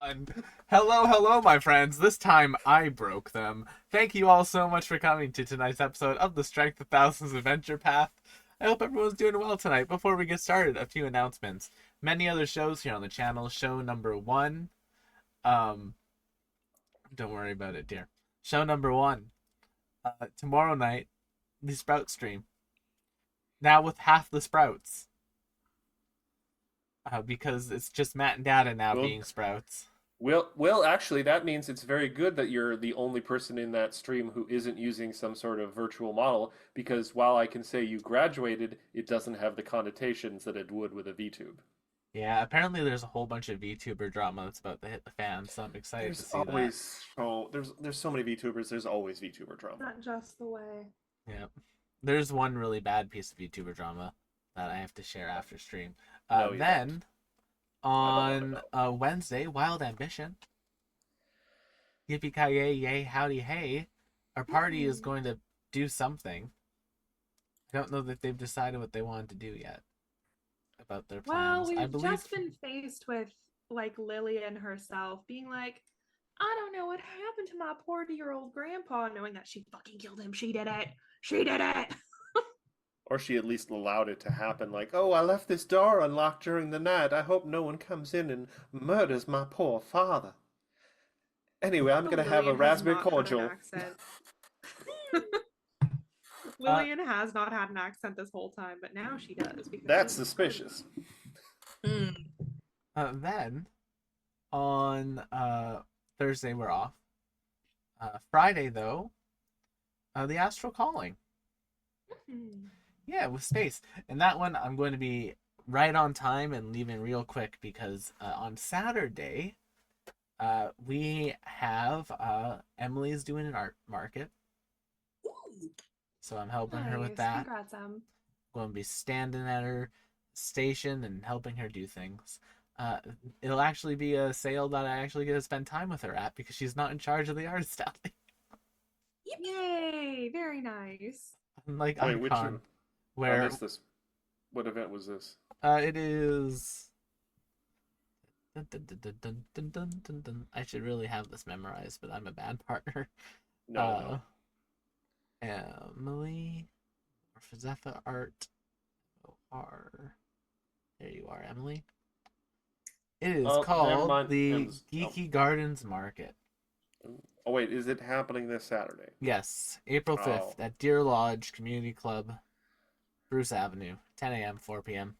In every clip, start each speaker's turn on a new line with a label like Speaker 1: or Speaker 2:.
Speaker 1: And hello, my friends. This time I broke them. Thank you all so much for coming to tonight's episode of the Strength of Thousands Adventure Path. I hope everyone's doing well tonight. Before we get started, a few announcements. Many other shows here on the channel. Show number one. Um, don't worry about it, dear. Show number one. Tomorrow night, the Sprout stream. Now with half the Sprouts. Because it's just Matt and Dada now
Speaker 2: Well,
Speaker 1: being Sprouts.
Speaker 2: actually, that means it's very good that you're the only person in that stream who isn't using some sort of virtual model, because while I can say you graduated, it doesn't have the connotations that it would with a VTube.
Speaker 1: Yeah, apparently there's a whole bunch of VTuber drama that's about to hit the fan, so I'm excited to
Speaker 2: There's
Speaker 1: see that.
Speaker 2: always there's so many VTubers. There's always VTuber drama.
Speaker 3: Not just the way.
Speaker 1: Yeah. There's one really bad piece of VTuber drama that I have to share after stream.
Speaker 2: No, you
Speaker 1: Then
Speaker 2: don't.
Speaker 1: on Wednesday, Wild Ambition. Yippee ki yay, yay, howdy hey. Our party is going to do something. I don't know that they've decided what they want to do yet about their
Speaker 3: Well,
Speaker 1: plans.
Speaker 3: we've
Speaker 1: I believe
Speaker 3: just been faced with like Lillian herself being like, I don't know what happened to my 40-year-old grandpa, knowing that she fucking killed him. She did it. She did it.
Speaker 2: Or she at least allowed it to happen, like, oh, I left this door unlocked during the night. I hope no one comes in and murders my poor father. Anyway, I'm gonna have a
Speaker 3: Lillian has
Speaker 2: raspberry
Speaker 3: not had an
Speaker 2: cordial.
Speaker 3: accent. Lillian has not had an accent this whole time, but now she does. Because
Speaker 2: That's suspicious.
Speaker 1: Then on Thursday we're off. Friday though, the Astral Calling. Yeah, with space. And that one I'm going to be right on time and leaving real quick because on Saturday we have Emily's doing an art market. So I'm helping her with that.
Speaker 3: Congrats,
Speaker 1: Going to be standing at her station and helping her do things. It'll actually be a sale that I actually get to spend time with her at because she's not in charge of the art stuff.
Speaker 3: Yay! Very nice.
Speaker 1: Like
Speaker 2: Wait, which
Speaker 1: Icon,
Speaker 2: one? I
Speaker 1: where
Speaker 2: missed this. What event was this?
Speaker 1: it is. Dun, dun, dun, dun, dun, dun, dun, dun, dun. I should really have this memorized, but I'm a bad partner.
Speaker 2: No,
Speaker 1: Emily Zephyr Art OR. There you are, Emily. It is
Speaker 2: Oh, never
Speaker 1: called
Speaker 2: mind.
Speaker 1: the Geeky Gardens Market.
Speaker 2: Oh wait, is it happening this Saturday?
Speaker 1: Yes, April 5th
Speaker 2: Oh.
Speaker 1: at Deer Lodge Community Club, Bruce Avenue, 10 a.m., 4 p.m.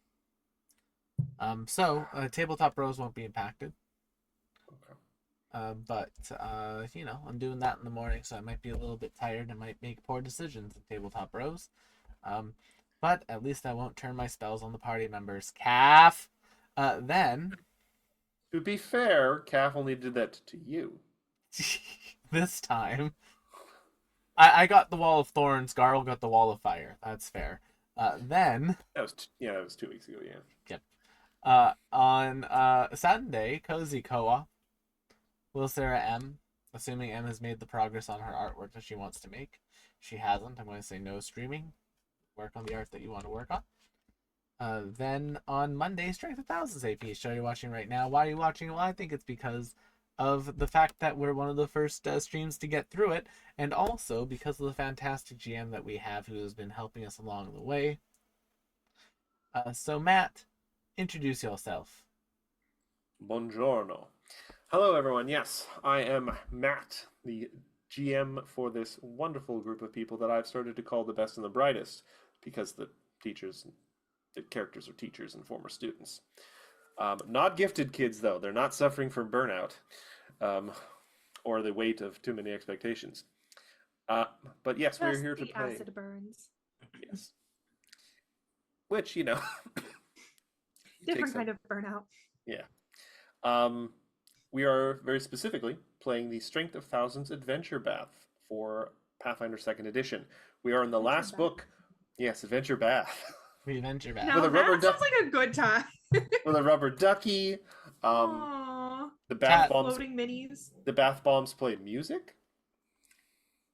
Speaker 1: So Tabletop Bros won't be impacted.
Speaker 2: Okay.
Speaker 1: But I'm doing that in the morning, so I might be a little bit tired and might make poor decisions in Tabletop Bros. But at least I won't turn my spells on the party members. Calf! Then,
Speaker 2: To be fair, Calf only did that to you.
Speaker 1: this time, I got the Wall of Thorns, Garl got the Wall of Fire. That's fair. Then,
Speaker 2: That was that was 2 weeks ago. Yeah.
Speaker 1: on Sunday, Cozy Co-op, Will Sarah M, assuming M has made the progress on her artwork that she wants to make. She hasn't. I'm going to say no streaming. Work on the art that you want to work on. Then on Monday, Strength of Thousands AP show you're watching right now. Why are you watching? Well, I think it's because of the fact that we're one of the first streams to get through it, and also because of the fantastic GM that we have who has been helping us along the way. So Matt, introduce yourself.
Speaker 2: Buongiorno. Hello, everyone. Yes, I am Matt, the GM for this wonderful group of people that I've started to call the best and the brightest, because the characters are teachers and former students. Not gifted kids, though. They're not suffering from burnout or the weight of too many expectations. But yes, we're
Speaker 3: Just
Speaker 2: here to
Speaker 3: the
Speaker 2: play.
Speaker 3: acid burns.
Speaker 2: Yes. Which,
Speaker 3: Different kind of burnout.
Speaker 2: Yeah. We are very specifically playing the Strength of Thousands Adventure Bath for Pathfinder 2nd Edition. We are in the last book. Yes, Adventure Bath.
Speaker 1: We venture back.
Speaker 3: Now
Speaker 2: With a rubber
Speaker 3: that sounds
Speaker 2: duck-
Speaker 3: like a good time.
Speaker 2: With a rubber ducky.
Speaker 3: Aww.
Speaker 2: The bath bombs.
Speaker 3: Floating minis
Speaker 2: The bath bombs play music.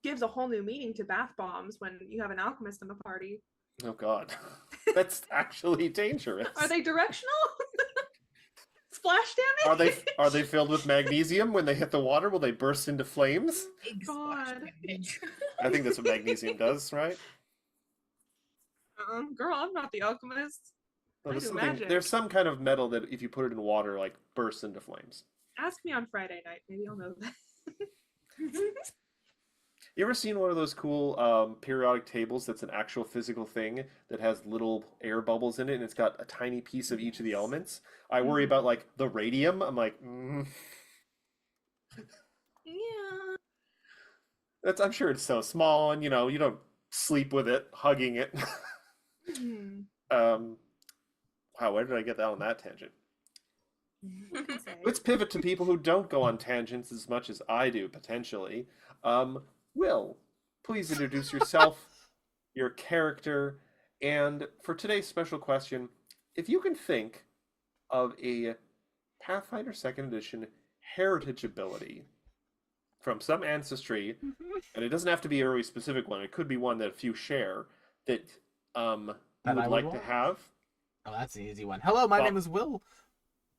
Speaker 3: gives a whole new meaning to bath bombs when you have an alchemist in the party.
Speaker 2: Oh God, that's actually dangerous.
Speaker 3: Are they directional? splash damage?
Speaker 2: Are they filled with magnesium? When they hit the water, will they burst into flames?
Speaker 4: Big splash
Speaker 3: God.
Speaker 4: damage.
Speaker 2: I think that's what magnesium does, right?
Speaker 3: Girl, I'm not the alchemist.
Speaker 2: Well,
Speaker 3: I
Speaker 2: there's,
Speaker 3: do
Speaker 2: something,
Speaker 3: magic.
Speaker 2: there's some kind of metal that if you put it in water, like bursts into flames.
Speaker 3: Ask me on Friday night. Maybe I'll know that.
Speaker 2: You ever seen one of those cool periodic tables that's an actual physical thing that has little air bubbles in it and it's got a tiny piece of each of the elements? I worry about like the radium. I'm like,
Speaker 3: Yeah.
Speaker 2: I'm sure it's so small and you don't sleep with it, hugging it.
Speaker 3: Mhm.
Speaker 2: Wow, where did I get that on that tangent?
Speaker 3: Say.
Speaker 2: Let's pivot to people who don't go on tangents as much as I do, potentially. Will, please introduce yourself, your character, and for today's special question, if you can think of a Pathfinder 2nd Edition heritage ability from some ancestry, and it doesn't have to be a very specific one, it could be one that a few share, that you
Speaker 1: That I
Speaker 2: would
Speaker 1: would
Speaker 2: like to
Speaker 1: want?
Speaker 2: have.
Speaker 1: Oh, that's an easy one. Hello, my
Speaker 2: Well-
Speaker 1: name is Will.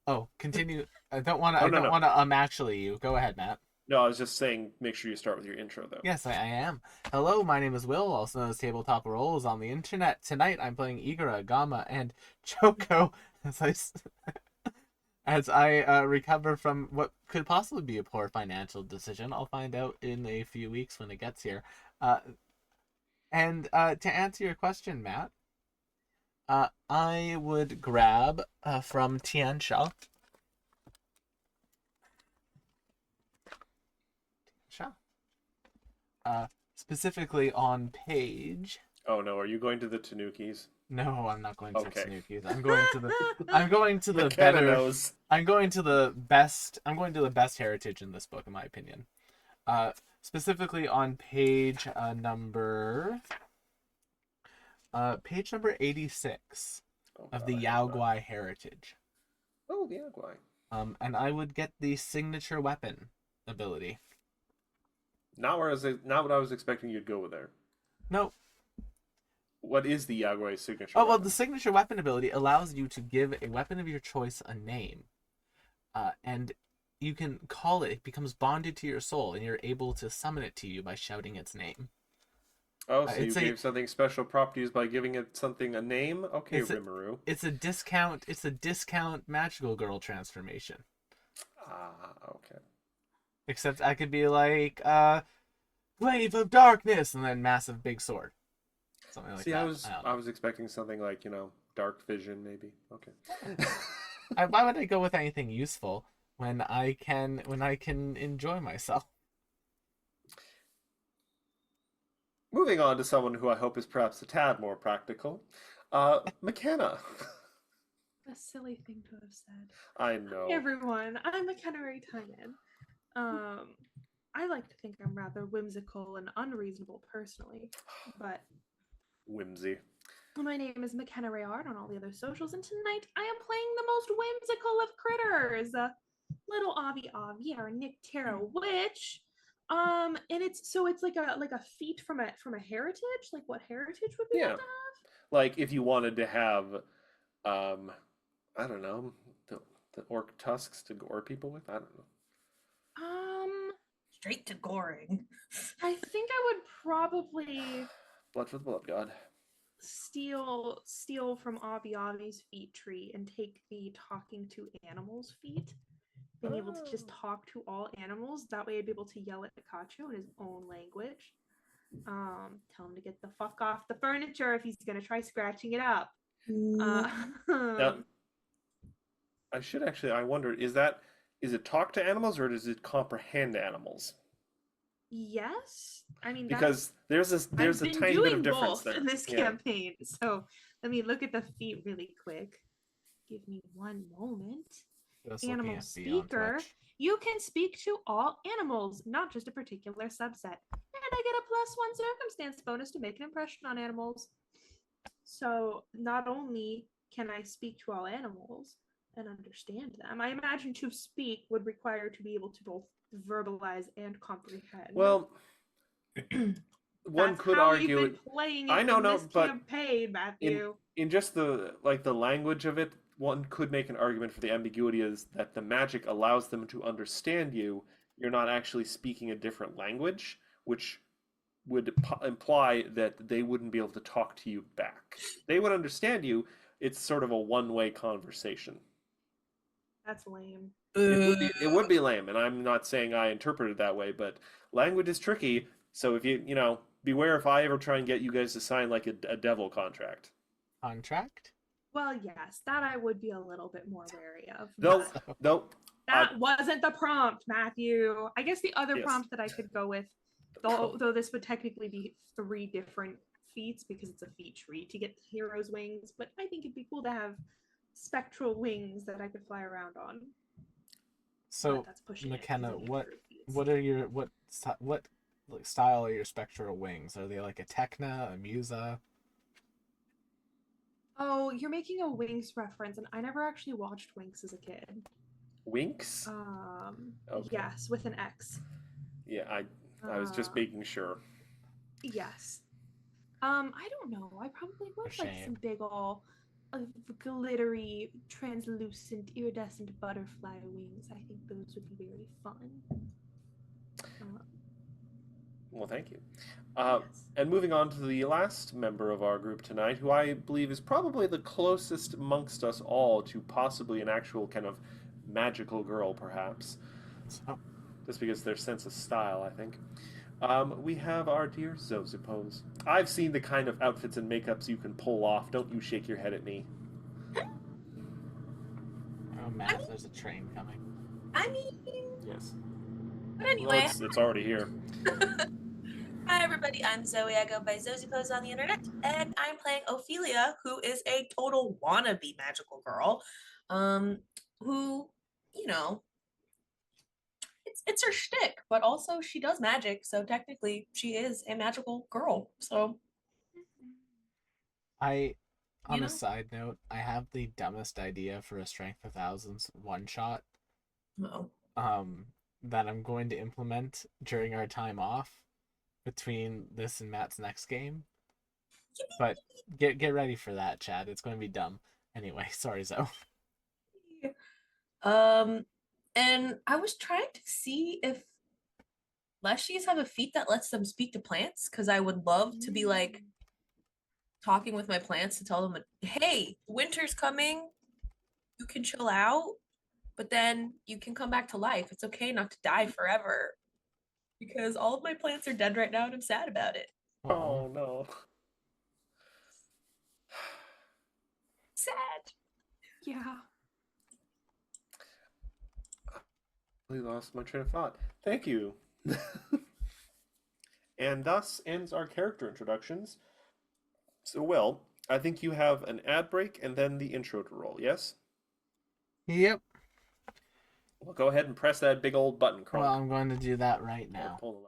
Speaker 1: Oh, continue. I don't want to.
Speaker 2: Oh,
Speaker 1: I
Speaker 2: no,
Speaker 1: don't
Speaker 2: no.
Speaker 1: want to. Actually, you go ahead, Matt.
Speaker 2: No, I was just saying, make sure you start with your intro, though.
Speaker 1: Yes, I am. Hello, my name is Will, also known as Tabletop Roles on the internet. Tonight, I'm playing Igara, Gama, and Choco as I recover from what could possibly be a poor financial decision. I'll find out in a few weeks when it gets here. And to answer your question, Matt, I would grab from Tiansha. Specifically on page.
Speaker 2: Oh no, are you going to the Tanukis?
Speaker 1: No, I'm not going to
Speaker 2: Okay.
Speaker 1: Tanukis. I'm going to the. I'm going to the
Speaker 2: McKenna
Speaker 1: better.
Speaker 2: knows.
Speaker 1: I'm going to the best. I'm going to the best heritage in this book, in my opinion. Specifically on page number. Page number 86
Speaker 2: Oh,
Speaker 1: of
Speaker 2: God,
Speaker 1: the
Speaker 2: I hope not.
Speaker 1: Yaogwai heritage.
Speaker 2: Oh, the Yaogwai.
Speaker 1: And I would get the signature weapon ability.
Speaker 2: Not what I was expecting you'd go with there.
Speaker 1: No.
Speaker 2: What is the Yaogwai signature?
Speaker 1: Oh, well,
Speaker 2: weapon?
Speaker 1: the signature weapon ability allows you to give a weapon of your choice a name. And you can call it. It becomes bonded to your soul, and you're able to summon it to you by shouting its name.
Speaker 2: Oh, so you
Speaker 1: it's a-
Speaker 2: gave something special properties by giving it something a name? Okay,
Speaker 1: It's a-
Speaker 2: Rimuru.
Speaker 1: It's a discount magical girl transformation.
Speaker 2: Ah, okay.
Speaker 1: Except I could be like, Wave of Darkness, and then massive big sword. Something like
Speaker 2: See,
Speaker 1: that.
Speaker 2: I was
Speaker 1: don't know.
Speaker 2: I was expecting something like, dark vision maybe. Okay.
Speaker 1: Why would I go with anything useful when I can enjoy myself?
Speaker 2: Moving on to someone who I hope is perhaps a tad more practical. McKenna.
Speaker 3: A silly thing to have said.
Speaker 2: I know.
Speaker 3: Hey everyone, I'm McKenna Ray Tynan. I like to think I'm rather whimsical and unreasonable personally, but
Speaker 2: Whimsy.
Speaker 3: my name is McKenna Rayard on all the other socials, and tonight I am playing the most whimsical of critters, little Avi Avi, our Nyctera witch. And it's like a feat from a heritage. Like, what heritage would we
Speaker 2: Yeah.
Speaker 3: want to have?
Speaker 2: Like if you wanted to have, I don't know, the orc tusks to gore people with. I don't know.
Speaker 4: Straight to goring.
Speaker 3: I think I would probably
Speaker 2: Blood for the blood god.
Speaker 3: steal from Avi Avi's feat tree and take the talking to animals feat. Being able to just
Speaker 2: Oh.
Speaker 3: talk to all animals. That way I'd be able to yell at Pikachu in his own language. Tell him to get the fuck off the furniture if he's gonna try scratching it up.
Speaker 2: Now, I wonder, is it talk to animals or does it comprehend animals?
Speaker 3: yes. I mean,
Speaker 2: Because there's a
Speaker 3: I've been
Speaker 2: tiny bit of
Speaker 3: doing
Speaker 2: difference
Speaker 3: both
Speaker 2: there.
Speaker 3: in this
Speaker 2: Yeah.
Speaker 3: campaign. So let me look at the feat really quick. Give me one moment.
Speaker 1: Just
Speaker 3: Animal
Speaker 1: looking at the on
Speaker 3: speaker.
Speaker 1: Twitch.
Speaker 3: You can speak to all animals, not just a particular subset. And I get a +1 circumstance bonus to make an impression on animals. So not only can I speak to all animals and understand them, I imagine to speak would require to be able to both verbalize and comprehend.
Speaker 2: Well, one
Speaker 3: That's
Speaker 2: could
Speaker 3: how
Speaker 2: argue
Speaker 3: you've
Speaker 2: it
Speaker 3: been playing it
Speaker 2: I know,
Speaker 3: in
Speaker 2: no,
Speaker 3: this
Speaker 2: but
Speaker 3: campaign, Matthew.
Speaker 2: in just the language of it. one could make an argument for the ambiguity is that the magic allows them to understand you. You're not actually speaking a different language, which would imply that they wouldn't be able to talk to you back. They would understand you. It's sort of a one-way conversation.
Speaker 3: That's lame.
Speaker 2: It would be lame, and I'm not saying I interpret it that way, but language is tricky. So if beware if I ever try and get you guys to sign like a devil contract.
Speaker 1: Contract?
Speaker 3: Well, yes, that I would be a little bit more wary of.
Speaker 2: Nope,
Speaker 3: but
Speaker 2: nope.
Speaker 3: That wasn't the prompt, Matthew. I guess the other
Speaker 2: Yes.
Speaker 3: prompt that I could go with, though this would technically be 3 different feats because it's a feat tree to get the hero's wings, but I think it'd be cool to have spectral wings that I could fly around on.
Speaker 1: So,
Speaker 3: But that's pushing it, 'cause
Speaker 1: McKenna,
Speaker 3: I need
Speaker 1: what
Speaker 3: 3 feats.
Speaker 1: what are your what like, style are your spectral wings? Are they like a Techna, a Musa?
Speaker 3: Oh, you're making a Winx reference, and I never actually watched Winx as a kid.
Speaker 2: Winks? Okay.
Speaker 3: Yes, with an X.
Speaker 2: Yeah, I was just making sure.
Speaker 3: Yes. I don't know. I probably would like some
Speaker 1: shame.
Speaker 3: big ol' glittery, translucent, iridescent butterfly wings. I think those would be very fun.
Speaker 2: Well, thank you.
Speaker 3: Yes.
Speaker 2: And moving on to the last member of our group tonight, who I believe is probably the closest amongst us all to possibly an actual kind of magical girl, perhaps.
Speaker 1: So,
Speaker 2: Just because of their sense of style, I think. We have our dear Zozipose. I've seen the kind of outfits and makeups you can pull off. Don't you shake your head at me.
Speaker 1: oh, Matt, there's a train coming.
Speaker 5: I mean,
Speaker 2: Yes.
Speaker 5: but
Speaker 2: Well,
Speaker 5: anyway,
Speaker 2: it's already here.
Speaker 5: hi everybody, I'm Zoe. I go by Zozipose on the internet, and I'm playing Ophelia, who is a total wannabe magical girl, who, you know, it's her shtick, but also she does magic, so technically she is a magical girl. So
Speaker 1: On
Speaker 5: know?
Speaker 1: a side note, I have the dumbest idea for a Strength of Thousands one shot
Speaker 5: no.
Speaker 1: that I'm going to implement during our time off between this and Matt's next game. But get ready for that, Chad. It's going to be dumb. Anyway, sorry, Zoe.
Speaker 5: And I was trying to see if Leshies have a feat that lets them speak to plants, because I would love to be like talking with my plants to tell them, hey, winter's coming, you can chill out, but then you can come back to life. It's okay not to die forever, because all of my plants are dead right now and I'm sad about it.
Speaker 2: Oh, no.
Speaker 5: Sad.
Speaker 3: Yeah.
Speaker 2: I lost my train of thought. Thank you. And thus ends our character introductions. So, Will, I think you have an ad break and then the intro to roll, yes?
Speaker 1: Yep.
Speaker 2: Well, go ahead and press that big old button, Kronk.
Speaker 1: Well, I'm going to do that right
Speaker 2: Or
Speaker 1: now.
Speaker 2: pull the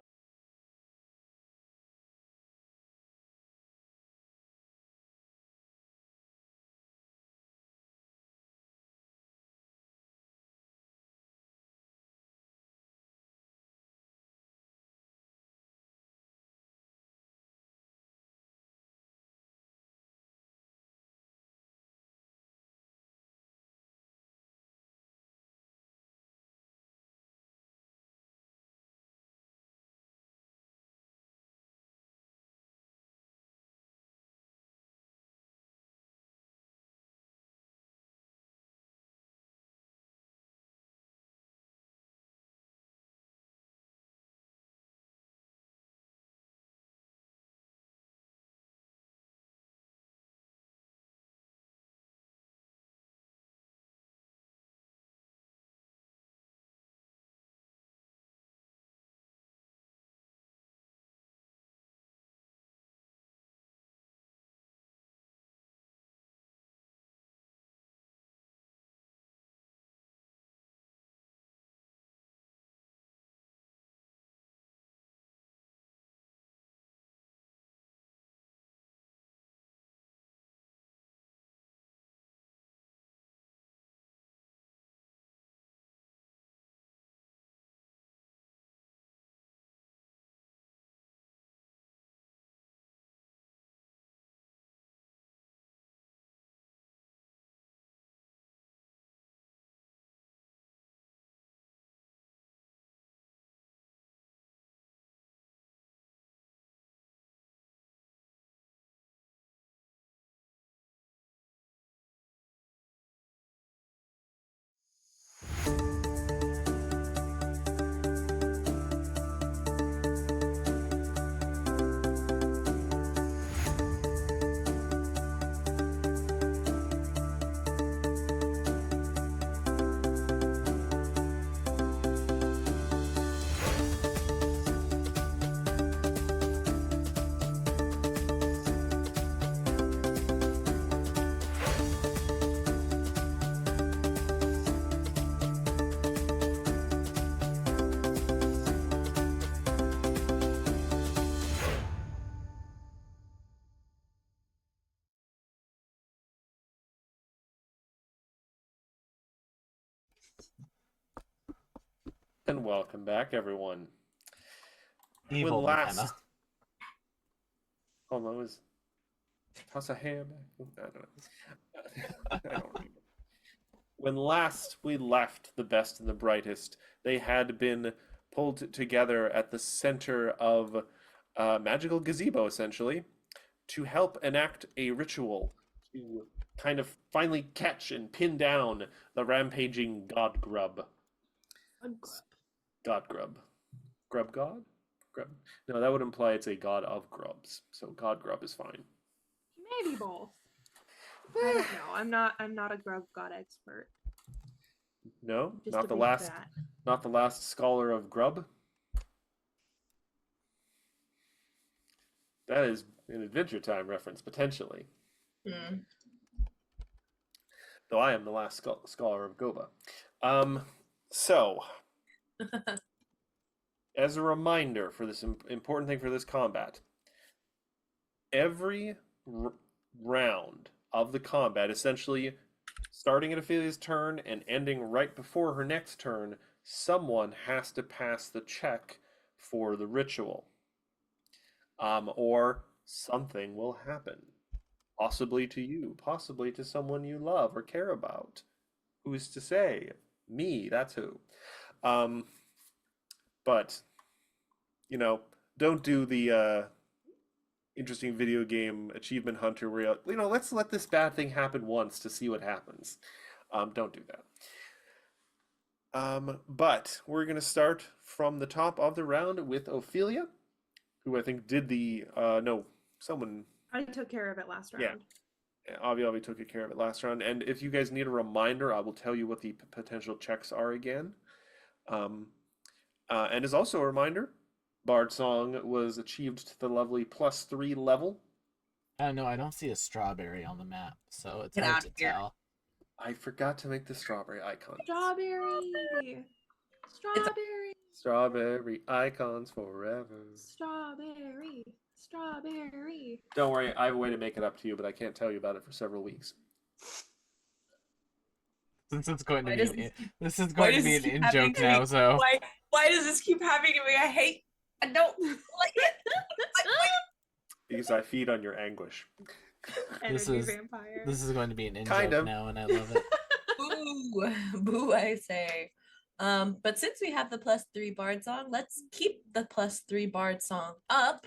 Speaker 2: And welcome back, everyone.
Speaker 1: Evil
Speaker 2: when
Speaker 1: McKenna.
Speaker 2: last... Hold on, was Toss a hand? I don't know. I don't remember. When last we left the best and the brightest, they had been pulled together at the center of a magical gazebo, essentially, to help enact a ritual to kind of finally catch and pin down the rampaging God Grub. God Grub. Grub God? Grub? No, that would imply it's a god of grubs. So God Grub is fine.
Speaker 3: Maybe both. I don't know. I'm not a grub god expert.
Speaker 2: No,
Speaker 3: Just
Speaker 2: not
Speaker 3: to
Speaker 2: the
Speaker 3: be
Speaker 2: last,
Speaker 3: that.
Speaker 2: not the last scholar of Grub. That is an Adventure Time reference potentially.
Speaker 5: Hmm.
Speaker 2: Though I am the last scholar of Goba. So, as a reminder for this important thing for this combat, every round of the combat, essentially starting at Ophelia's turn and ending right before her next turn, someone has to pass the check for the ritual. Or something will happen. Possibly to you, possibly to someone you love or care about. Who's to say? Me, that's who. But, you know, don't do the interesting video game achievement hunter where let's let this bad thing happen once to see what happens. Don't do that. But we're going to start from the top of the round with Ophelia, who I think did the, no, someone...
Speaker 3: I took care of it last
Speaker 2: Yeah.
Speaker 3: round.
Speaker 2: Avi took care of it last round, and if you guys need a reminder, I will tell you what the potential checks are again. And as also a reminder, Bard Song was achieved to the lovely +3 level.
Speaker 1: I don't know. I don't see a strawberry on the map, so it's
Speaker 5: Get
Speaker 1: hard
Speaker 5: out
Speaker 1: to
Speaker 5: of here.
Speaker 1: tell.
Speaker 2: I forgot to make the strawberry icon.
Speaker 3: Strawberry. Strawberry.
Speaker 2: Strawberry icons forever.
Speaker 3: Strawberry. Strawberry.
Speaker 2: Don't worry, I have a way to make it up to you, but I can't tell you about it for several weeks.
Speaker 1: Since it's going to
Speaker 5: Why
Speaker 1: be
Speaker 5: does
Speaker 1: an,
Speaker 5: this
Speaker 1: this is
Speaker 5: why
Speaker 1: going to
Speaker 5: does
Speaker 1: be
Speaker 5: this
Speaker 1: an
Speaker 5: keep
Speaker 1: in
Speaker 5: happening
Speaker 1: joke
Speaker 5: to me?
Speaker 1: now, so
Speaker 5: Why does this keep happening to me? I don't like it.
Speaker 2: Because I feed on your anguish.
Speaker 3: Energy
Speaker 1: is-
Speaker 3: vampire.
Speaker 1: this is going to be an in
Speaker 2: Kind
Speaker 1: joke
Speaker 2: of.
Speaker 1: now, and I love it.
Speaker 5: Boo, boo, I say. But since we have the +3 Bard Song, let's keep the +3 Bard Song up.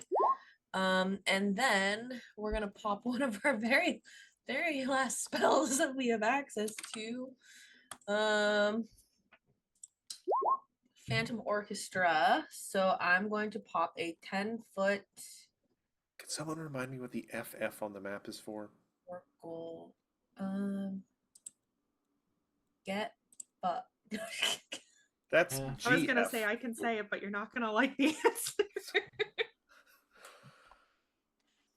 Speaker 5: And then we're gonna pop one of our very, very last spells that we have access to. Phantom Orchestra. So I'm going to pop a 10-foot
Speaker 2: Can someone remind me what the FF on the map is for?
Speaker 5: circle. Get fucked.
Speaker 2: That's
Speaker 1: Yeah.
Speaker 2: GF.
Speaker 3: I was gonna say I can say it, but you're not gonna like the answer.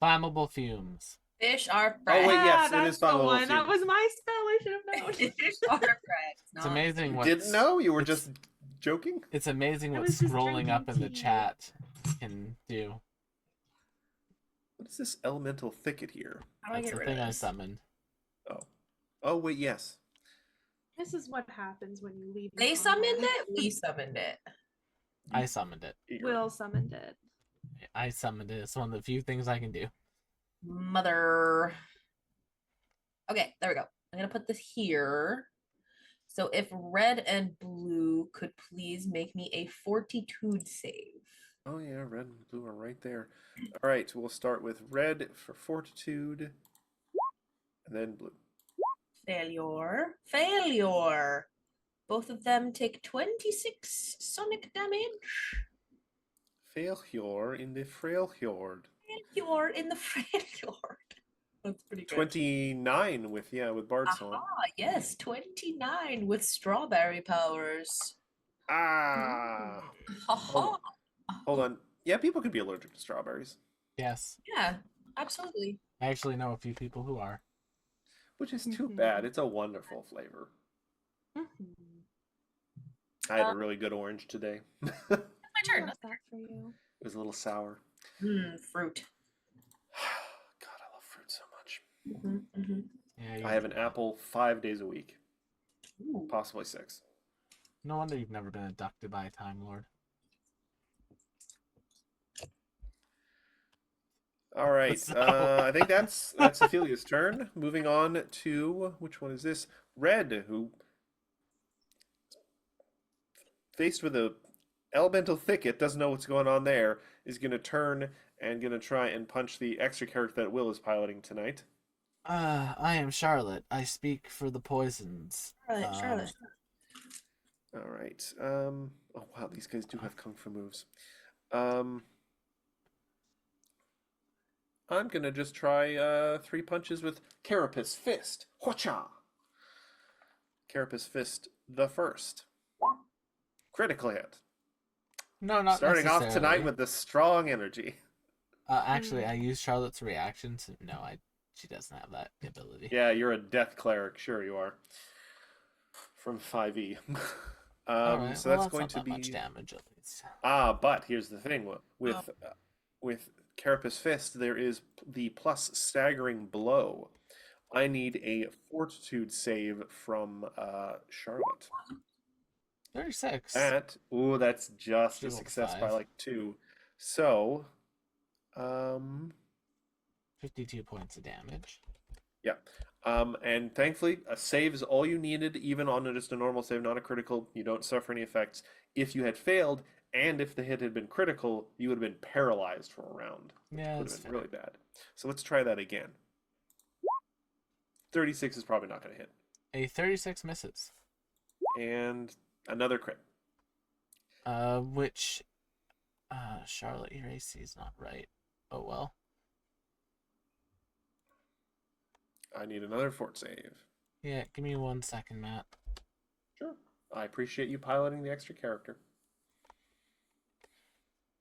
Speaker 1: Flammable fumes.
Speaker 5: Fish are
Speaker 2: Oh,
Speaker 5: friends.
Speaker 2: wait, yes, it
Speaker 3: that's
Speaker 2: is
Speaker 3: the
Speaker 2: Flammable
Speaker 3: one. That
Speaker 2: Fumes.
Speaker 3: was my spell. I should have known.
Speaker 5: Fish are friends.
Speaker 1: It's
Speaker 5: not-
Speaker 1: amazing
Speaker 2: You
Speaker 1: what
Speaker 2: didn't know? You were
Speaker 1: it's-
Speaker 2: just joking?
Speaker 1: It's amazing
Speaker 3: I
Speaker 1: what
Speaker 3: was just
Speaker 1: scrolling up in the
Speaker 3: drinking tea.
Speaker 1: chat can do.
Speaker 2: What is this elemental thicket here?
Speaker 5: How do I
Speaker 1: That's
Speaker 5: get
Speaker 1: the
Speaker 5: rid
Speaker 1: thing
Speaker 5: of
Speaker 1: I
Speaker 5: this?
Speaker 1: summoned.
Speaker 2: Oh, wait, yes.
Speaker 3: This is what happens when you leave.
Speaker 5: They
Speaker 3: your
Speaker 5: summoned
Speaker 3: combat.
Speaker 5: it. We summoned it.
Speaker 1: I summoned it.
Speaker 3: Will summoned it.
Speaker 1: I summoned it. It's one of the few things I can do.
Speaker 5: Mother. Okay, there we go. I'm gonna put this here. So if red and blue could please make me a fortitude save.
Speaker 2: Oh, yeah, red and blue are right there. All right, we'll start with red for fortitude, and then blue.
Speaker 5: Failure. Failure. Both of them take 26 sonic damage.
Speaker 2: Failure in the frail fjord.
Speaker 5: Failure in the failure. That's pretty good.
Speaker 2: 29 with Bard Song.
Speaker 5: Aha, yes, 29 with strawberry powers.
Speaker 2: Ah!
Speaker 5: Haha.
Speaker 2: Hold on. Yeah, people can be allergic to strawberries,
Speaker 1: Yes.
Speaker 5: Yeah, absolutely.
Speaker 1: I actually know a few people who are.
Speaker 2: which is too
Speaker 3: Mhm.
Speaker 2: bad. It's a wonderful flavor.
Speaker 3: Mhm.
Speaker 2: I had a really good orange today. It
Speaker 5: My
Speaker 3: I
Speaker 5: turn.
Speaker 3: love that for you.
Speaker 2: was a little sour.
Speaker 5: Fruit.
Speaker 2: God, I love fruit so much.
Speaker 5: Mm-hmm.
Speaker 1: Yeah,
Speaker 2: I have an apple 5 days a week,
Speaker 5: Ooh.
Speaker 2: possibly 6.
Speaker 1: No wonder you've never been abducted by a Time Lord.
Speaker 2: All right.
Speaker 1: So-
Speaker 2: I think that's Ophelia's turn. Moving on to which one is this? Red, who faced with a elemental thicket, doesn't know what's going on there, is going to turn and going to try and punch the extra character that Will is piloting tonight.
Speaker 1: I am Charlotte. I speak for the poisons.
Speaker 5: Charlotte.
Speaker 2: All right. Oh wow, these guys do have kung fu moves. I'm gonna just try 3 punches with Carapace Fist. Hwacha! Carapace Fist the first. Critical hit.
Speaker 1: No, not
Speaker 2: Starting off
Speaker 1: necessarily.
Speaker 2: tonight with the strong energy.
Speaker 1: Actually, I used Charlotte's reaction to. No, she doesn't have that ability.
Speaker 2: Yeah, you're a death cleric. Sure you are. From 5e.
Speaker 1: Alright,
Speaker 2: So
Speaker 1: well,
Speaker 2: that's going
Speaker 1: not
Speaker 2: to
Speaker 1: that
Speaker 2: be
Speaker 1: much damage at least.
Speaker 2: But here's the thing with Carapace Fist, there is the plus staggering blow. I need a fortitude save from Charlotte.
Speaker 1: 36.
Speaker 2: That's just
Speaker 1: She
Speaker 2: a
Speaker 1: rolled
Speaker 2: success by
Speaker 1: 5.
Speaker 2: like 2. So,
Speaker 1: 52 points of damage.
Speaker 2: yeah. And thankfully, a save is all you needed, even on just a normal save, not a critical. You don't suffer any effects. If you had failed, and if the hit had been critical, you would have been paralyzed for a round.
Speaker 1: Yeah,
Speaker 2: Would
Speaker 1: that's
Speaker 2: have been
Speaker 1: fair.
Speaker 2: really bad. So let's try that again. 36 is probably not going to hit.
Speaker 1: A 36 misses.
Speaker 2: And another crit.
Speaker 1: Which, Charlotte, your AC is not right. Oh well.
Speaker 2: I need another fort save.
Speaker 1: Yeah, give me 1 second, Matt.
Speaker 2: Sure. I appreciate you piloting the extra character.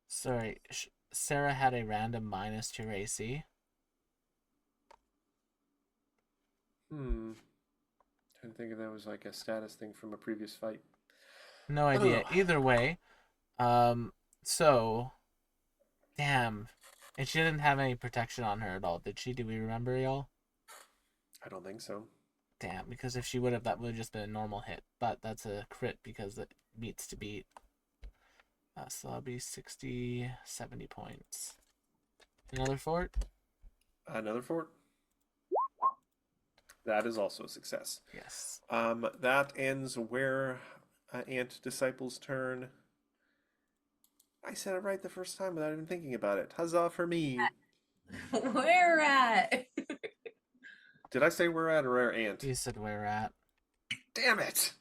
Speaker 1: Sorry, Sarah had a random minus to her AC.
Speaker 2: Trying to think if that was like a status thing from a previous fight.
Speaker 1: No idea.
Speaker 2: Ugh.
Speaker 1: Either way, so, damn, and she didn't have any protection on her at all, did she? Do we remember, y'all?
Speaker 2: I don't think so.
Speaker 1: Damn, because if she would have, that would have just been a normal hit. But that's a crit because it beats to beat. So that'll be 60, 70 points. Another fort?
Speaker 2: Another fort. That is also a success.
Speaker 1: Yes.
Speaker 2: That ends where Ant Disciple's turn. I said it right the first time without even thinking about it. Huzzah for me.
Speaker 5: Where at?
Speaker 2: Did I say we're at or where Ant?
Speaker 1: You said where we're at.
Speaker 2: Damn it!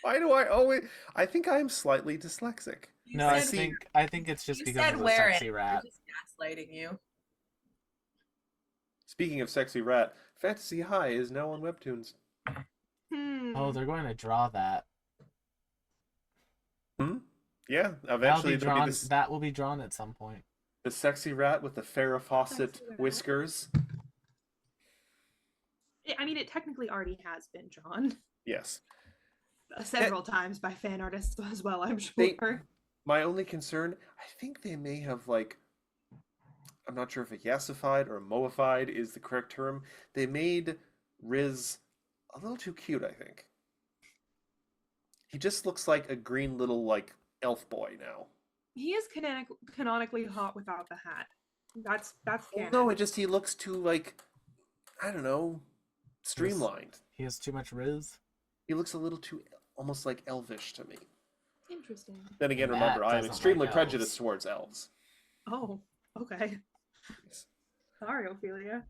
Speaker 2: Why do I always... I think I am slightly dyslexic.
Speaker 5: You
Speaker 1: No, I
Speaker 5: said-
Speaker 1: think it's just
Speaker 5: you
Speaker 1: because
Speaker 5: said
Speaker 1: of the
Speaker 5: wear
Speaker 1: sexy
Speaker 5: it.
Speaker 1: rat.
Speaker 5: We're just gaslighting you.
Speaker 2: Speaking of sexy rat, Fantasy High is now on Webtoons.
Speaker 1: Oh, they're going to draw that.
Speaker 2: Yeah,
Speaker 1: That'll
Speaker 2: eventually
Speaker 1: be
Speaker 2: it'll
Speaker 1: drawn.
Speaker 2: be this,
Speaker 1: That will be drawn at some point.
Speaker 2: the sexy rat with the Farrah Fawcett
Speaker 3: Sexy rat.
Speaker 2: whiskers.
Speaker 3: I mean, it technically already has been drawn
Speaker 2: Yes.
Speaker 3: several times by fan artists as well, I'm
Speaker 2: They-
Speaker 3: sure.
Speaker 2: My only concern, I think they may have like, I'm not sure if a yesified or moified is the correct term. They made Riz a little too cute, I think. He just looks like a green little like elf boy now.
Speaker 3: He is canonically hot without the hat. That's
Speaker 2: Well,
Speaker 3: canon.
Speaker 2: no, he looks too like, I don't know, streamlined.
Speaker 1: He has too much riz.
Speaker 2: He looks a little too almost like elvish to me.
Speaker 3: Interesting.
Speaker 2: Then again,
Speaker 1: Matt
Speaker 2: remember, I am
Speaker 1: doesn't
Speaker 2: extremely
Speaker 1: like
Speaker 2: prejudiced
Speaker 1: elves.
Speaker 2: towards elves.
Speaker 3: Oh, okay. Sorry, Ophelia.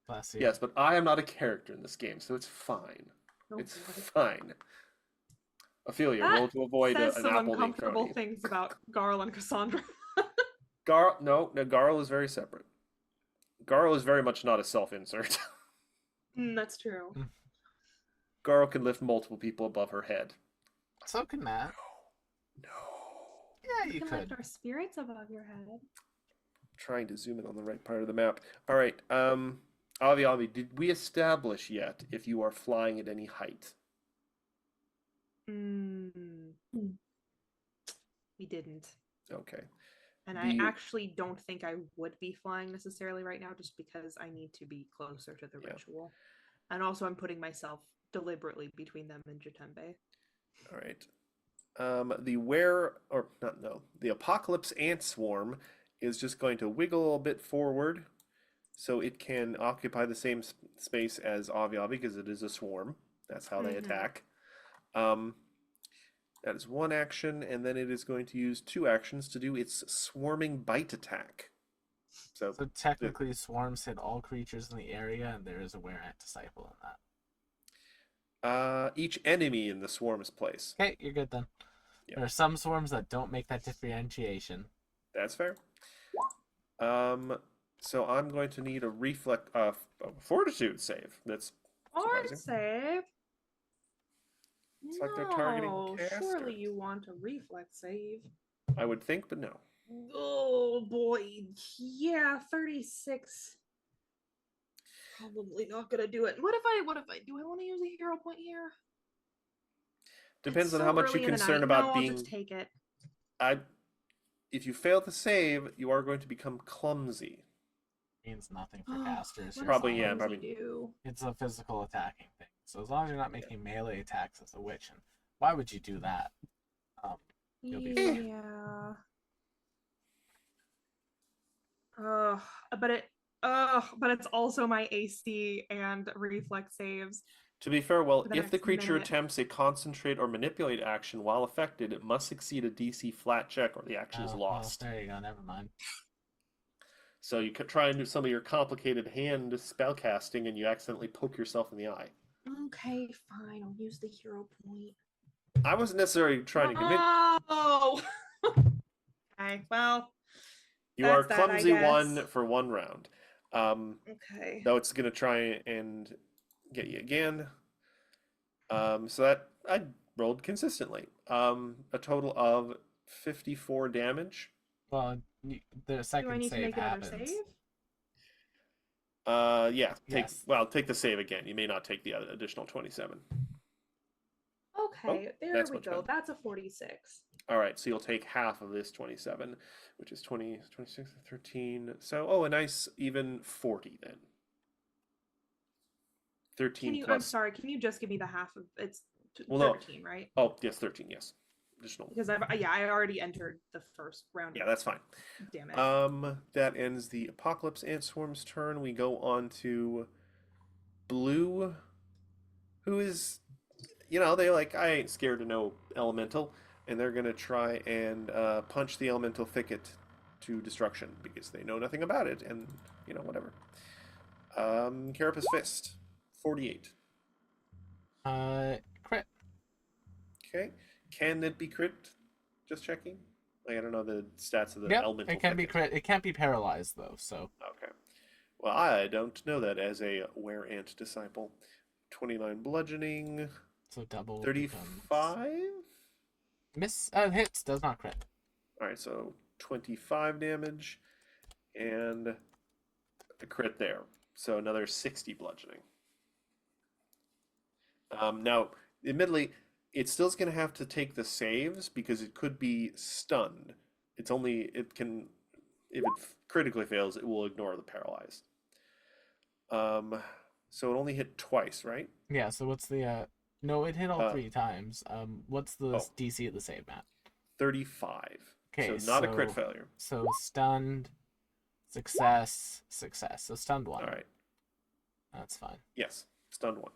Speaker 1: Bless you.
Speaker 2: Yes, but I am not a character in this game, so it's fine.
Speaker 3: Oh,
Speaker 2: It's
Speaker 3: boy.
Speaker 2: fine. Ophelia,
Speaker 3: That
Speaker 2: roll to avoid
Speaker 3: Says
Speaker 2: an
Speaker 3: some
Speaker 2: apple being
Speaker 3: uncomfortable
Speaker 2: thrown at you.
Speaker 3: things about Garl and Cassandra.
Speaker 2: No, Garl is very separate. Garl is very much not a self-insert.
Speaker 3: That's true.
Speaker 2: Garl can lift multiple people above her head.
Speaker 1: So can Matt.
Speaker 2: No.
Speaker 1: Yeah, you
Speaker 3: You can lift
Speaker 1: could.
Speaker 3: our spirits above your head.
Speaker 2: Trying to zoom in on the right part of the map. All right, Avi, did we establish yet if you are flying at any height?
Speaker 3: We didn't.
Speaker 2: Okay.
Speaker 3: And
Speaker 2: Do
Speaker 3: I
Speaker 2: you-
Speaker 3: actually don't think I would be flying necessarily right now just because I need to be closer to the
Speaker 2: Yeah.
Speaker 3: ritual. And also I'm putting myself deliberately between them and Jatembe.
Speaker 2: All right. The Apocalypse Ant Swarm is just going to wiggle a bit forward so it can occupy the same space as Avi because it is a swarm. That's how they
Speaker 3: Mhm.
Speaker 2: attack. That is one action, and then it is going to use 2 actions to do its swarming bite attack. So
Speaker 1: So technically, swarms hit all creatures in the area, and there is a were-ant disciple in that.
Speaker 2: each enemy in the swarm's place.
Speaker 1: Okay, you're good then.
Speaker 2: Yeah.
Speaker 1: There are some swarms that don't make that differentiation.
Speaker 2: That's fair. So I'm going to need a fortitude save. That's
Speaker 3: Hard
Speaker 2: surprising.
Speaker 3: save.
Speaker 2: It's like they're targeting
Speaker 3: No,
Speaker 2: caster.
Speaker 3: surely you want a reflex save.
Speaker 2: I would think, but no.
Speaker 3: Oh boy, yeah, 36. Probably not gonna do it. What if I do I want to use a hero point here?
Speaker 2: Depends
Speaker 3: It's
Speaker 2: on
Speaker 3: so
Speaker 2: how much
Speaker 3: early
Speaker 2: you're
Speaker 3: in the
Speaker 2: concerned
Speaker 3: night.
Speaker 2: about
Speaker 3: No,
Speaker 2: being.
Speaker 3: I'll just take it.
Speaker 2: If you fail to save, you are going to become clumsy.
Speaker 1: Means nothing for casters.
Speaker 3: What
Speaker 1: You're
Speaker 2: Probably,
Speaker 3: does
Speaker 2: yeah,
Speaker 1: fine.
Speaker 3: clumsy
Speaker 2: probably-
Speaker 3: do?
Speaker 1: It's a physical attacking thing. So as long as you're not making melee attacks as a witch, and why would you do that? You'll be fine.
Speaker 3: Yeah. Ugh, but it's also my AC and reflex saves.
Speaker 2: To be fair, well,
Speaker 3: For the
Speaker 2: if the
Speaker 3: next
Speaker 2: creature
Speaker 3: minute.
Speaker 2: attempts a concentrate or manipulate action while affected, it must succeed a DC flat check or the action is
Speaker 1: Oh, well,
Speaker 2: lost.
Speaker 1: there you go. Never mind.
Speaker 2: So you could try and do some of your complicated hand spellcasting and you accidentally poke yourself in the eye.
Speaker 3: Okay, fine. I'll use the hero point.
Speaker 2: I wasn't necessarily trying to commit.
Speaker 3: Oh. Okay. Well.
Speaker 2: You are
Speaker 3: that's that, I
Speaker 2: clumsy one
Speaker 3: guess.
Speaker 2: for 1 round.
Speaker 3: Okay.
Speaker 2: Though it's going to try and get you again. So that I rolled consistently. A total of 54 damage.
Speaker 1: Well, the
Speaker 3: Do I
Speaker 1: second
Speaker 3: need to
Speaker 1: save
Speaker 3: make another
Speaker 1: happens.
Speaker 3: save?
Speaker 2: Yeah.
Speaker 1: Yes.
Speaker 2: Take the save again. You may not take the additional 27.
Speaker 3: Okay, there
Speaker 2: that's
Speaker 3: we
Speaker 2: much
Speaker 3: go.
Speaker 2: better.
Speaker 3: That's a 46.
Speaker 2: All right, so you'll take half of this 27, which is 20, 26, 13. So, a nice even 40 then. 13
Speaker 3: Can you? I'm
Speaker 2: plus.
Speaker 3: sorry. Can you just give me the half of it's
Speaker 2: Well, no.
Speaker 3: 13, right?
Speaker 2: Oh, yes, 13, yes. Additional.
Speaker 3: Because I already entered the first round.
Speaker 2: Yeah, that's fine.
Speaker 3: Damn it.
Speaker 2: That ends the Apocalypse Ant Swarm's turn. We go on to Blue, who is, they like, I ain't scared of no elemental, and they're gonna try and punch the elemental thicket to destruction because they know nothing about it, and whatever. Carapace Fist, 48.
Speaker 1: Crit.
Speaker 2: Okay, can it be crit? Just checking. Like, I don't know the stats of the
Speaker 1: Yep,
Speaker 2: elemental.
Speaker 1: it can be
Speaker 2: thicket.
Speaker 1: crit. It can't be paralyzed though. So
Speaker 2: Okay. Well, I don't know that as a were-ant disciple. 29 bludgeoning,
Speaker 1: double.
Speaker 2: 35.
Speaker 1: Miss hits, does not crit.
Speaker 2: All right, so 25 damage and a crit there. So another 60 bludgeoning. Now, admittedly, it still's going to have to take the saves because it could be stunned. If it critically fails, it will ignore the paralyzed. So it only hit twice, right?
Speaker 1: Yeah. So what's the? No, it hit all 3 times. What's the
Speaker 2: Oh.
Speaker 1: DC of the save, Matt?
Speaker 2: 35.
Speaker 1: Okay,
Speaker 2: so not a crit
Speaker 1: so-
Speaker 2: failure.
Speaker 1: So stunned, success. So stunned 1.
Speaker 2: All right.
Speaker 1: That's fine.
Speaker 2: Yes, stunned 1.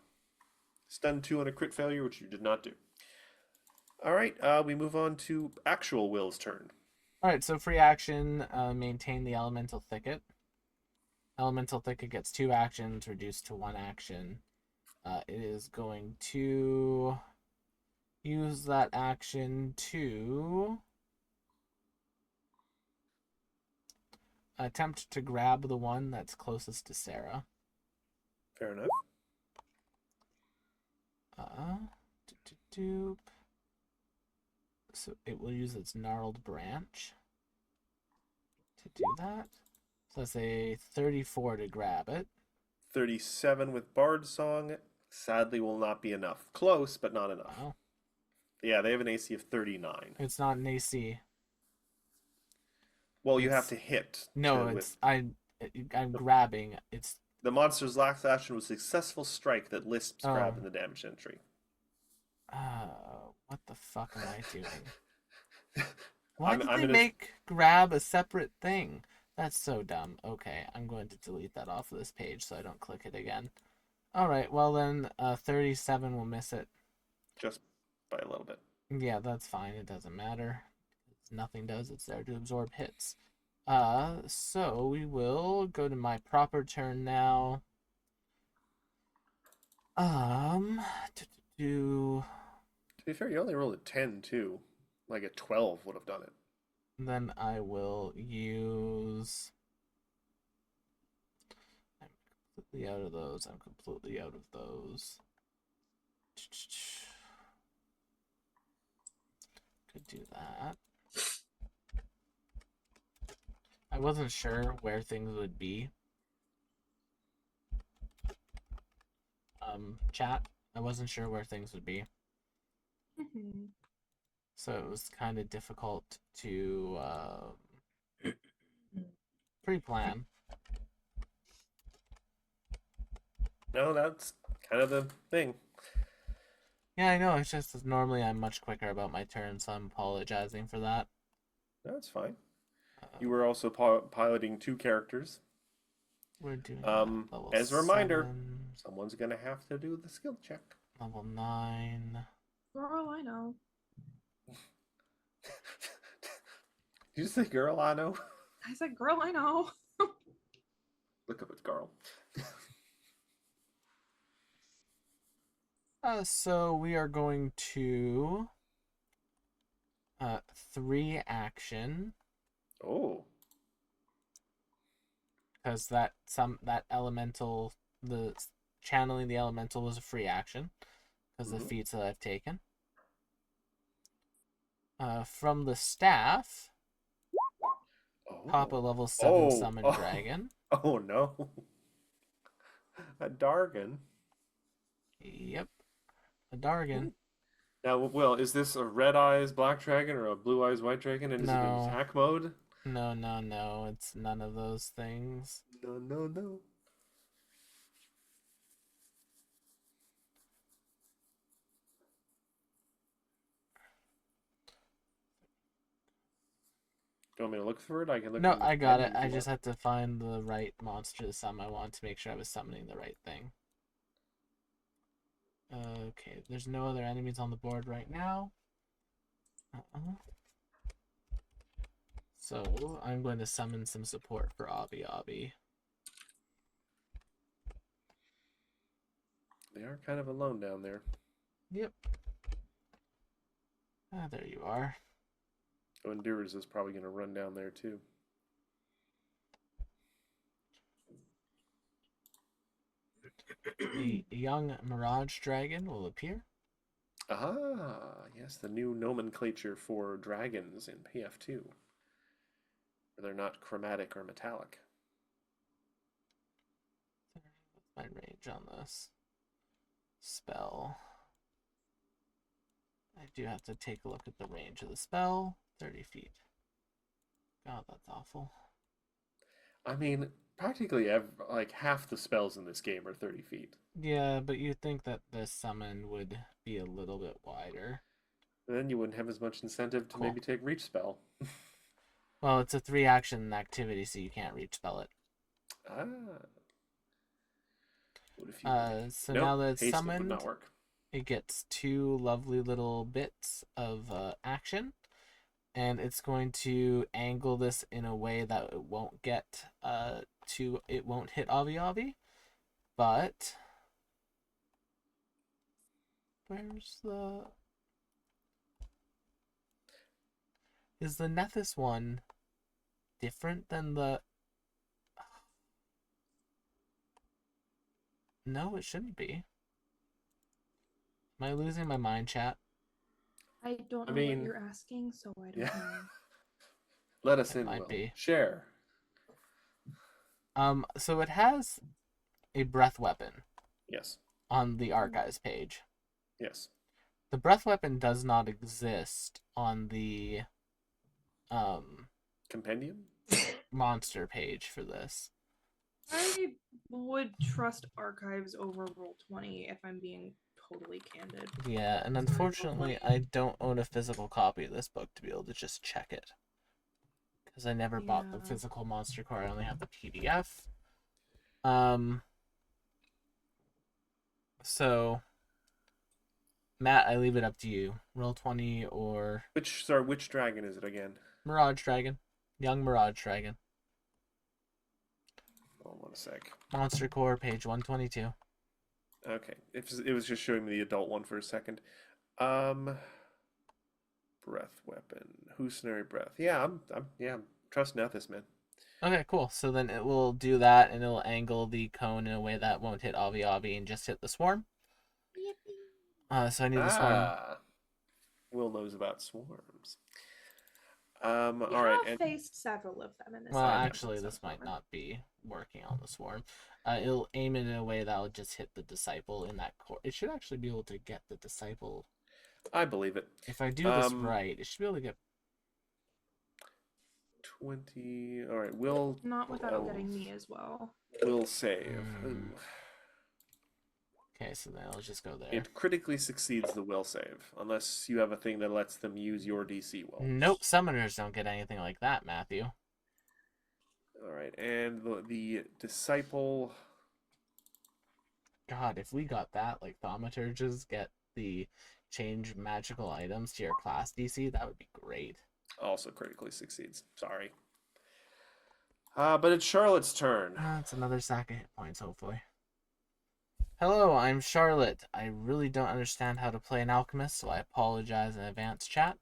Speaker 2: Stunned 2 on a crit failure, which you did not do. All right, we move on to actual Will's turn.
Speaker 1: All right. So free action. Maintain the elemental thicket. Elemental thicket gets 2 actions, reduced to 1 action. It is going to use that action to attempt to grab the one that's closest to Sarah.
Speaker 2: Fair enough.
Speaker 1: Doop. So it will use its gnarled branch to do that. So that's a 34 to grab it.
Speaker 2: 37 with Bard Song. Sadly, will not be enough. Close, but not enough.
Speaker 1: Wow.
Speaker 2: Yeah, they have an AC of 39.
Speaker 1: It's not an AC.
Speaker 2: Well, you have
Speaker 1: It's-
Speaker 2: to hit.
Speaker 1: No,
Speaker 2: to
Speaker 1: I'm grabbing.
Speaker 2: The monster's last action was successful strike that lists grab
Speaker 1: Oh.
Speaker 2: in the damage entry.
Speaker 1: What the fuck am I doing? Why did
Speaker 2: I'm
Speaker 1: they
Speaker 2: gonna-
Speaker 1: make grab a separate thing? That's so dumb. Okay, I'm going to delete that off of this page so I don't click it again. Alright, well then, 37 will miss it.
Speaker 2: Just by a little bit.
Speaker 1: Yeah, that's fine. It doesn't matter. Nothing does. It's there to absorb hits. So we will go to my proper turn now. Do
Speaker 2: To be fair, you only rolled a 10 too. Like a 12 would have done it.
Speaker 1: then I will use. I'm completely out of those. I'm completely out of those. Could do that. I wasn't sure where things would be. Chat. I wasn't sure where things would be,
Speaker 3: Mhm.
Speaker 1: so it was kind of difficult to pre-plan.
Speaker 2: No, that's kind of the thing.
Speaker 1: Yeah, I know. It's just that normally I'm much quicker about my turn, so I'm apologizing for that.
Speaker 2: That's fine.
Speaker 1: Uh,
Speaker 2: You were also piloting 2 characters.
Speaker 1: We're doing level
Speaker 2: As a reminder,
Speaker 1: 7,
Speaker 2: someone's gonna have to do the skill check.
Speaker 1: level 9.
Speaker 3: Girl, I know.
Speaker 2: Did you say girl? I know.
Speaker 3: I said, girl, I know.
Speaker 2: Look up at girl.
Speaker 1: So we are going to 3 action
Speaker 2: Oh,
Speaker 1: because that elemental, the channeling the elemental was a free action because the
Speaker 2: Mhm.
Speaker 1: feats that I've taken. From the staff, pop a
Speaker 2: oh,
Speaker 1: level 7
Speaker 2: Oh,
Speaker 1: summon
Speaker 2: oh.
Speaker 1: dragon.
Speaker 2: oh no! A Dargan.
Speaker 1: Yep, a Dargan.
Speaker 2: Now, Will, is this a red eyes black dragon or a blue eyes white dragon? And is it in
Speaker 1: No.
Speaker 2: attack mode?
Speaker 1: No, no, no. It's none of those things.
Speaker 2: No, no, no. Do you want me to look for it? I can look.
Speaker 1: No,
Speaker 2: in the
Speaker 1: I got it.
Speaker 2: menu if
Speaker 1: I
Speaker 2: you
Speaker 1: just
Speaker 2: want.
Speaker 1: had to find the right monster to summon. I wanted to make sure I was summoning the right thing. Okay, there's no other enemies on the board right now. So I'm going to summon some support for Obby Obby.
Speaker 2: They are kind of alone down there.
Speaker 1: Yep. Ah, there you are.
Speaker 2: Oh, Endurers is probably going to run down there too.
Speaker 1: The young Mirage Dragon will appear.
Speaker 2: Ah, yes, the new nomenclature for dragons in PF2. Where they're not chromatic or metallic.
Speaker 1: What's my range on this spell? I do have to take a look at the range of the spell. 30 feet. God, that's awful.
Speaker 2: I mean, practically like half the spells in this game are 30 feet.
Speaker 1: Yeah, but you'd think that this summon would be a little bit wider.
Speaker 2: And then you wouldn't have as much incentive to
Speaker 1: Cool.
Speaker 2: maybe take reach spell.
Speaker 1: Well, it's a 3 action activity, so you can't reach spell it.
Speaker 2: Ah. What if you
Speaker 1: So
Speaker 2: Nope,
Speaker 1: now that it's
Speaker 2: haste would
Speaker 1: summoned,
Speaker 2: not work.
Speaker 1: it gets 2 lovely little bits of action, and it's going to angle this in a way that it won't get it won't hit Avi Avi, but where's the is the Nethys one different than the No, it shouldn't be. Am I losing my mind, chat?
Speaker 3: I don't
Speaker 2: I
Speaker 3: know
Speaker 2: mean,
Speaker 3: what you're asking, so I don't
Speaker 2: yeah.
Speaker 3: know.
Speaker 2: Let us
Speaker 1: It
Speaker 2: in,
Speaker 1: might
Speaker 2: Will.
Speaker 1: be.
Speaker 2: Share.
Speaker 1: So it has a breath weapon
Speaker 2: Yes.
Speaker 1: on the archives page.
Speaker 2: Yes.
Speaker 1: The breath weapon does not exist on the
Speaker 2: Compendium?
Speaker 1: monster page for this.
Speaker 3: I would trust archives over Roll20 if I'm being totally candid.
Speaker 1: Yeah, and
Speaker 3: Sorry,
Speaker 1: unfortunately,
Speaker 3: Roll20.
Speaker 1: I don't own a physical copy of this book to be able to just check it. Because I never bought the
Speaker 3: Yeah.
Speaker 1: physical Monster Core, I only have the PDF. Um, so, Matt, I leave it up to you. Roll20 or
Speaker 2: Which dragon is it again?
Speaker 1: Mirage Dragon. Young Mirage Dragon.
Speaker 2: Hold on a sec.
Speaker 1: Monster Core, page 122.
Speaker 2: Okay, it was just showing me the adult one for a second. Breath weapon, Husnary breath. Yeah, I'm trusting Nethys, man.
Speaker 1: Okay, cool. So then it will do that, and it'll angle the cone in a way that won't hit Avi Avi and just hit the swarm. So I need the swarm.
Speaker 2: Ah, Will knows about swarms.
Speaker 3: We
Speaker 2: All right,
Speaker 3: have
Speaker 2: and
Speaker 3: faced several of them in this.
Speaker 1: Well,
Speaker 3: dungeon
Speaker 1: actually,
Speaker 3: so
Speaker 1: this might
Speaker 3: far.
Speaker 1: not be working on the swarm. It'll aim it in a way that'll just hit the disciple in that core. It should actually be able to get the disciple.
Speaker 2: I believe it.
Speaker 1: If I do this right, it should be able to get.
Speaker 2: 20. All right, Will.
Speaker 3: Not without
Speaker 2: I'll-
Speaker 3: getting me as well.
Speaker 2: Will save.
Speaker 1: Mm.
Speaker 2: Ooh.
Speaker 1: Okay, so then I'll just go there.
Speaker 2: It critically succeeds the will save, unless you have a thing that lets them use your DC will.
Speaker 1: Nope, summoners don't get anything like that, Matthew.
Speaker 2: All right, and the disciple.
Speaker 1: God, if we got that, like thaumaturges get the change magical items to your class DC, that would be great.
Speaker 2: Also critically succeeds. Sorry. But it's Charlotte's turn.
Speaker 1: It's another sack of hit points, hopefully. Hello, I'm Charlotte. I really don't understand how to play an alchemist, so I apologize in advance, chat.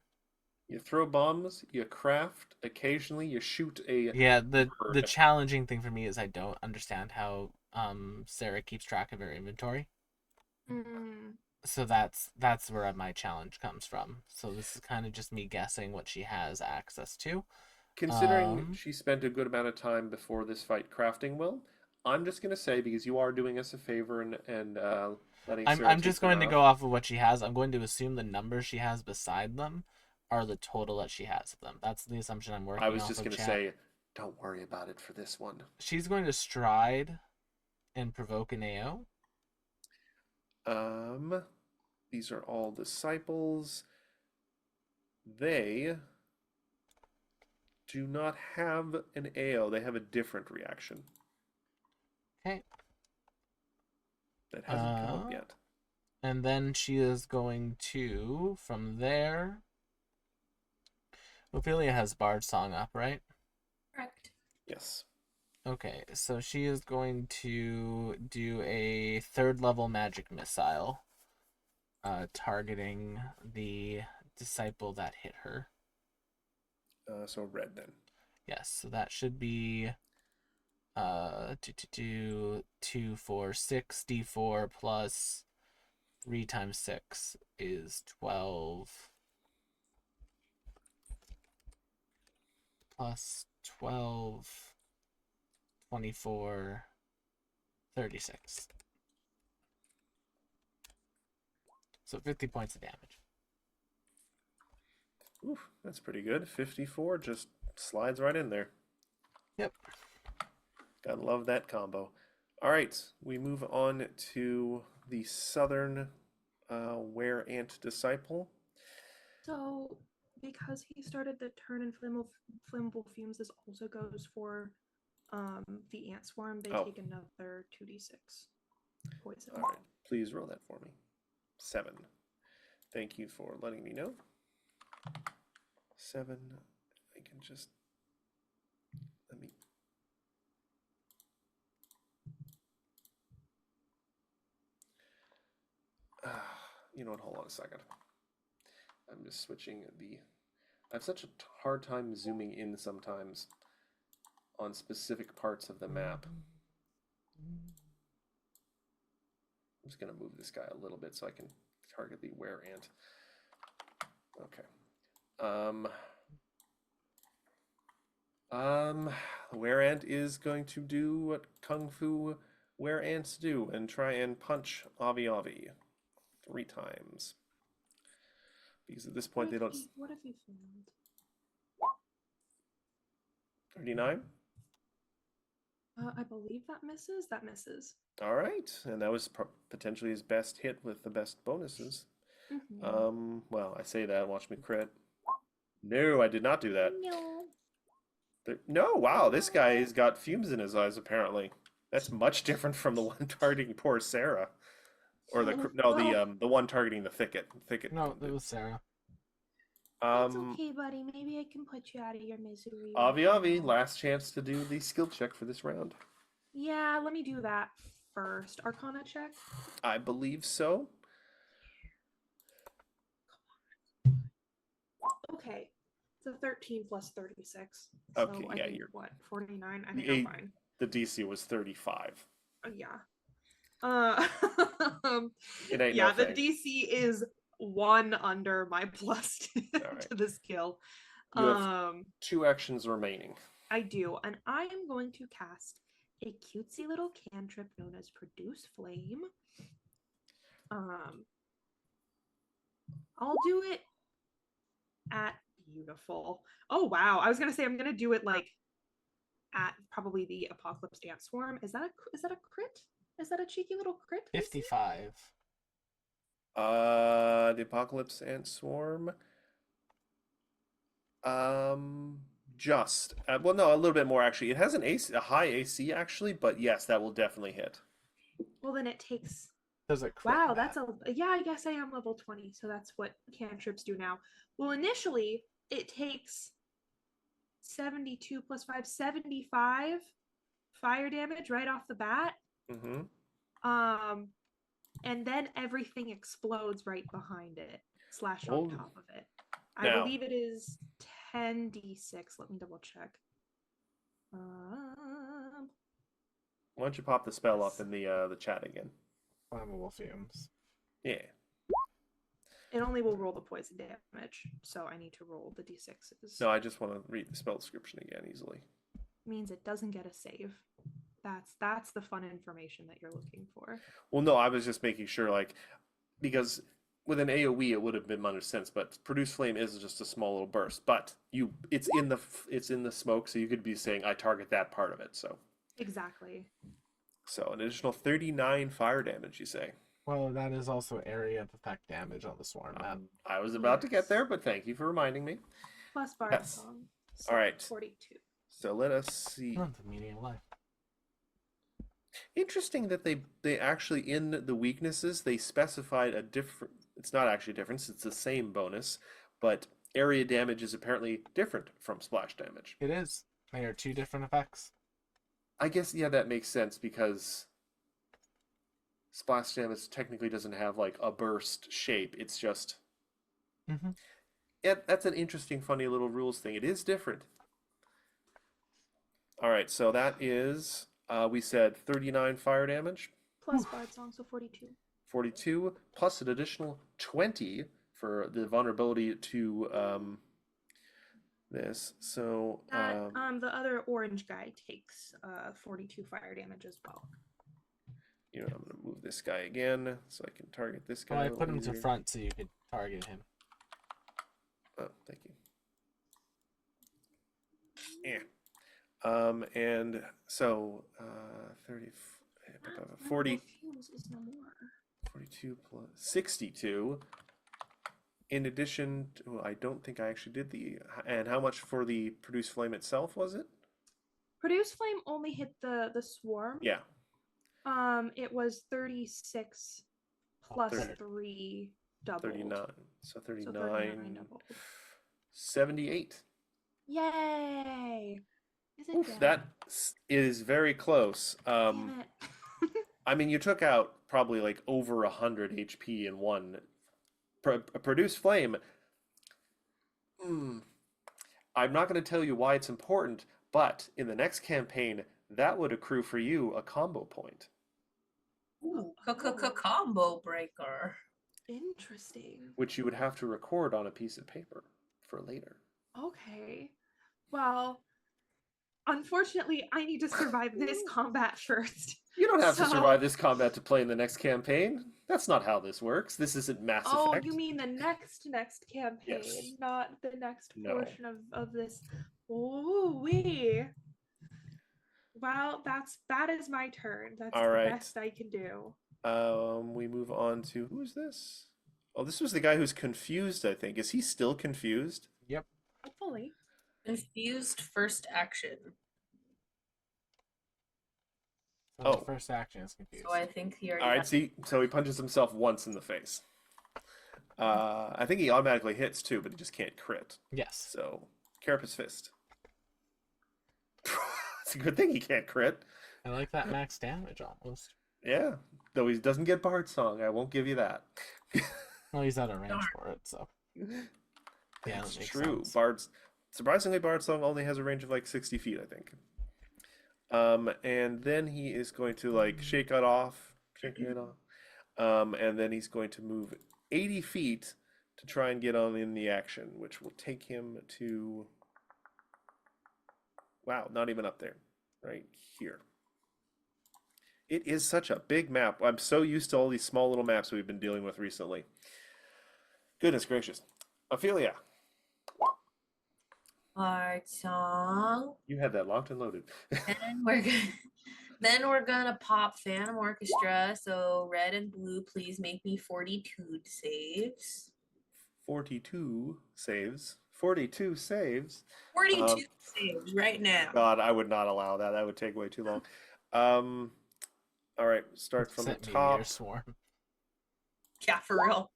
Speaker 2: You throw bombs, you craft, occasionally you shoot a
Speaker 1: Yeah, the
Speaker 2: bird.
Speaker 1: challenging thing for me is I don't understand how Sarah keeps track of her inventory.
Speaker 3: Mm.
Speaker 1: So that's where my challenge comes from. So this is kind of just me guessing what she has access to.
Speaker 2: Considering she spent a good amount of time before this fight crafting Will, I'm just gonna say, because you are doing us a favor and letting Sarah
Speaker 1: I'm
Speaker 2: take
Speaker 1: just
Speaker 2: them
Speaker 1: going to
Speaker 2: off,
Speaker 1: go off of what she has. I'm going to assume the numbers she has beside them are the total that she has of them. That's the assumption I'm working
Speaker 2: I was
Speaker 1: off
Speaker 2: just
Speaker 1: of,
Speaker 2: gonna
Speaker 1: chat.
Speaker 2: say, don't worry about it for this one.
Speaker 1: She's going to stride and provoke an AO.
Speaker 2: These are all disciples. They do not have an AO. They have a different reaction
Speaker 1: Okay.
Speaker 2: that hasn't come up yet.
Speaker 1: And then she is going to, from there... Ophelia has Bard Song up, right?
Speaker 5: Correct.
Speaker 2: Yes.
Speaker 1: Okay, so she is going to do a 3rd level magic missile, targeting the disciple that hit her.
Speaker 2: So red then.
Speaker 1: Yes, so that should be 2, 4, 6 d4 plus 3 times 6 is 12 plus 12, 24, 36. So 50 points of damage.
Speaker 2: Oof, that's pretty good. 54 just slides right in there.
Speaker 1: Yep.
Speaker 2: Gotta love that combo. All right, we move on to the southern Were Ant Disciple.
Speaker 3: So, because he started the turn in flammable fumes, this also goes for the ant swarm. They take another 2d6 poison.
Speaker 2: All right, please roll that for me. 7. Thank you for letting me know. 7. I can just let me. You know what? Hold on a second. I'm just switching the. I have such a hard time zooming in sometimes on specific parts of the map. I'm just gonna move this guy a little bit so I can target the Were Ant. Okay. Were Ant is going to do what Kung Fu Were Ants do and try and punch Avi Avi 3 times. Because at this point they don't.
Speaker 3: What if he failed?
Speaker 2: 39?
Speaker 3: I believe that misses. That misses.
Speaker 2: All right, and that was potentially his best hit with the best bonuses. Well, I say that. Watch me crit. No, I did not do that.
Speaker 3: No.
Speaker 2: No, wow, this guy has got fumes in his eyes. Apparently, that's much different from the one targeting poor Sarah, or the one targeting the thicket.
Speaker 1: No, it was Sarah.
Speaker 3: It's okay, buddy. Maybe I can put you out of your misery.
Speaker 2: Avi
Speaker 3: right
Speaker 2: Avi,
Speaker 3: now.
Speaker 2: last chance to do the skill check for this round.
Speaker 3: Yeah, let me do that first. Arcana check.
Speaker 2: I believe so.
Speaker 3: Okay. So 13 plus 36.
Speaker 2: Okay,
Speaker 3: so I
Speaker 2: yeah,
Speaker 3: think,
Speaker 2: you're-
Speaker 3: what, 49? I
Speaker 2: The
Speaker 3: think I'm
Speaker 2: eight-
Speaker 3: fine.
Speaker 2: The DC was 35.
Speaker 3: Yeah. Uh,
Speaker 2: It ain't
Speaker 3: yeah,
Speaker 2: no
Speaker 3: the
Speaker 2: thing.
Speaker 3: DC is 1 under my plus
Speaker 2: Alright.
Speaker 3: to the skill.
Speaker 2: You have 2 actions remaining.
Speaker 3: I do, and I am going to cast a cutesy little cantrip known as Produce Flame. I'll do it at beautiful. Oh wow! I was gonna say I'm gonna do it like at probably the Apocalypse Dance Swarm. Is that a crit? Is that a cheeky little crit?
Speaker 1: 55.
Speaker 2: The Apocalypse Ant Swarm. Just well, no, a little bit more actually. It has a high AC actually, but yes, that will definitely hit.
Speaker 3: Well, then it takes.
Speaker 1: Does it crit
Speaker 3: Wow,
Speaker 1: that?
Speaker 3: that's yeah. I guess I am level 20, so that's what cantrips do now. Well, initially it takes 72 plus 5, 75 fire damage right off the bat.
Speaker 2: Mm-hmm.
Speaker 3: And then everything explodes right behind it, /
Speaker 2: Oh.
Speaker 3: on top of it. I
Speaker 2: Now-
Speaker 3: believe it is 10d6. Let me double check. Um,
Speaker 2: Why don't you pop the spell up in the chat again?
Speaker 1: Flammable fumes.
Speaker 2: Yeah.
Speaker 3: it only will roll the poison damage, so I need to roll the d6s.
Speaker 2: No, I just want to read the spell description again easily.
Speaker 3: Means it doesn't get a save. That's the fun information that you're looking for.
Speaker 2: Well, no, I was just making sure, like, because with an AOE it would have been under sense, but Produce Flame is just a small little burst. But it's in the smoke, so you could be saying I target that part of it. So
Speaker 3: Exactly.
Speaker 2: an additional 39 fire damage, you say?
Speaker 1: Well, that is also area of effect damage on the swarm map.
Speaker 2: I was about to get
Speaker 3: Yes.
Speaker 2: there, but thank you for reminding me.
Speaker 3: Plus Bard
Speaker 2: Yes.
Speaker 3: Song.
Speaker 2: All right.
Speaker 3: 42.
Speaker 2: So let us see.
Speaker 1: Not the meaning of life.
Speaker 2: Interesting that they actually in the weaknesses they specified a different. It's not actually a difference. It's the same bonus, but area damage is apparently different from splash damage.
Speaker 1: It is. They are 2 different effects.
Speaker 2: I guess yeah, that makes sense because splash damage technically doesn't have like a burst shape. It's just
Speaker 1: Mm-hmm.
Speaker 2: yeah, that's an interesting, funny little rules thing. It is different. All right, so that is we said 39 fire damage,
Speaker 3: Plus Bard Song, so 42.
Speaker 2: 42 plus an additional 20 for the vulnerability to this. So
Speaker 3: That, the other orange guy takes 42 fire damage as well.
Speaker 2: you know, I'm gonna move this guy again so I can target this guy.
Speaker 1: Well,
Speaker 2: a
Speaker 1: I
Speaker 2: little
Speaker 1: put him to
Speaker 2: easier.
Speaker 1: front so you could target him.
Speaker 2: Oh, thank you. Yeah. And so 30, 40,
Speaker 3: Fumes is no more.
Speaker 2: 42 plus 62. In addition to, I don't think I actually did and how much for the Produce Flame itself was it?
Speaker 3: Produce Flame only hit the swarm.
Speaker 2: Yeah.
Speaker 3: It was 36 plus
Speaker 1: 30.
Speaker 3: 3 doubled.
Speaker 2: 39. So 39,
Speaker 3: So 39 doubled.
Speaker 2: 78.
Speaker 3: Yay! Is it
Speaker 2: Oof,
Speaker 3: dead?
Speaker 2: that is very close.
Speaker 3: Damn it.
Speaker 2: I mean, you took out probably like over 100 HP in one. Produce Flame. I'm not going to tell you why it's important, but in the next campaign, that would accrue for you a combo point,
Speaker 5: Ooh, combo breaker.
Speaker 3: Interesting.
Speaker 2: which you would have to record on a piece of paper for later.
Speaker 3: Okay. Well, unfortunately, I need to survive this combat first.
Speaker 2: You don't have to
Speaker 3: So-
Speaker 2: survive this combat to play in the next campaign. That's not how this works. This isn't Mass
Speaker 3: Oh,
Speaker 2: Effect.
Speaker 3: you mean the next campaign,
Speaker 2: Yes.
Speaker 3: not the next
Speaker 2: No.
Speaker 3: portion of this. Oh, wee. Well, that is my turn. That's
Speaker 2: All
Speaker 3: the
Speaker 2: right.
Speaker 3: best I can do.
Speaker 2: We move on to who's this? Oh, this was the guy who's confused, I think. Is he still confused?
Speaker 1: Yep.
Speaker 3: Hopefully.
Speaker 5: Confused first action.
Speaker 1: So
Speaker 2: Oh.
Speaker 1: the first action is confused.
Speaker 5: So I think he already
Speaker 2: All right,
Speaker 5: has-
Speaker 2: see, so he punches himself once in the face. I think he automatically hits too, but he just can't crit.
Speaker 1: Yes.
Speaker 2: So, Carapace Fist. It's a good thing he can't crit.
Speaker 1: I like that max damage almost.
Speaker 2: Yeah, though he doesn't get Bard Song. I won't give you that.
Speaker 1: Well, he's out of range
Speaker 5: Darn.
Speaker 1: for it, so yeah,
Speaker 2: That's
Speaker 1: that makes
Speaker 2: true.
Speaker 1: sense.
Speaker 2: Surprisingly, Bard Song only has a range of like 60 feet, I think. And then he is going to like shake it off. And then he's going to move 80 feet to try and get on in the action, which will take him to, wow, not even up there, right here. It is such a big map. I'm so used to all these small little maps we've been dealing with recently. Goodness gracious. Ophelia,
Speaker 5: Art song.
Speaker 2: you had that locked and loaded.
Speaker 5: Then we're gonna pop Phantom Orchestra. So red and blue, please make me 42 saves.
Speaker 2: 42 saves. 42 saves.
Speaker 5: 42
Speaker 2: Um,
Speaker 5: saves right now.
Speaker 2: God, I would not allow that. That would take way too long. All right, start from the
Speaker 1: Sent
Speaker 2: top.
Speaker 1: Meteor Swarm.
Speaker 5: Yeah, for real.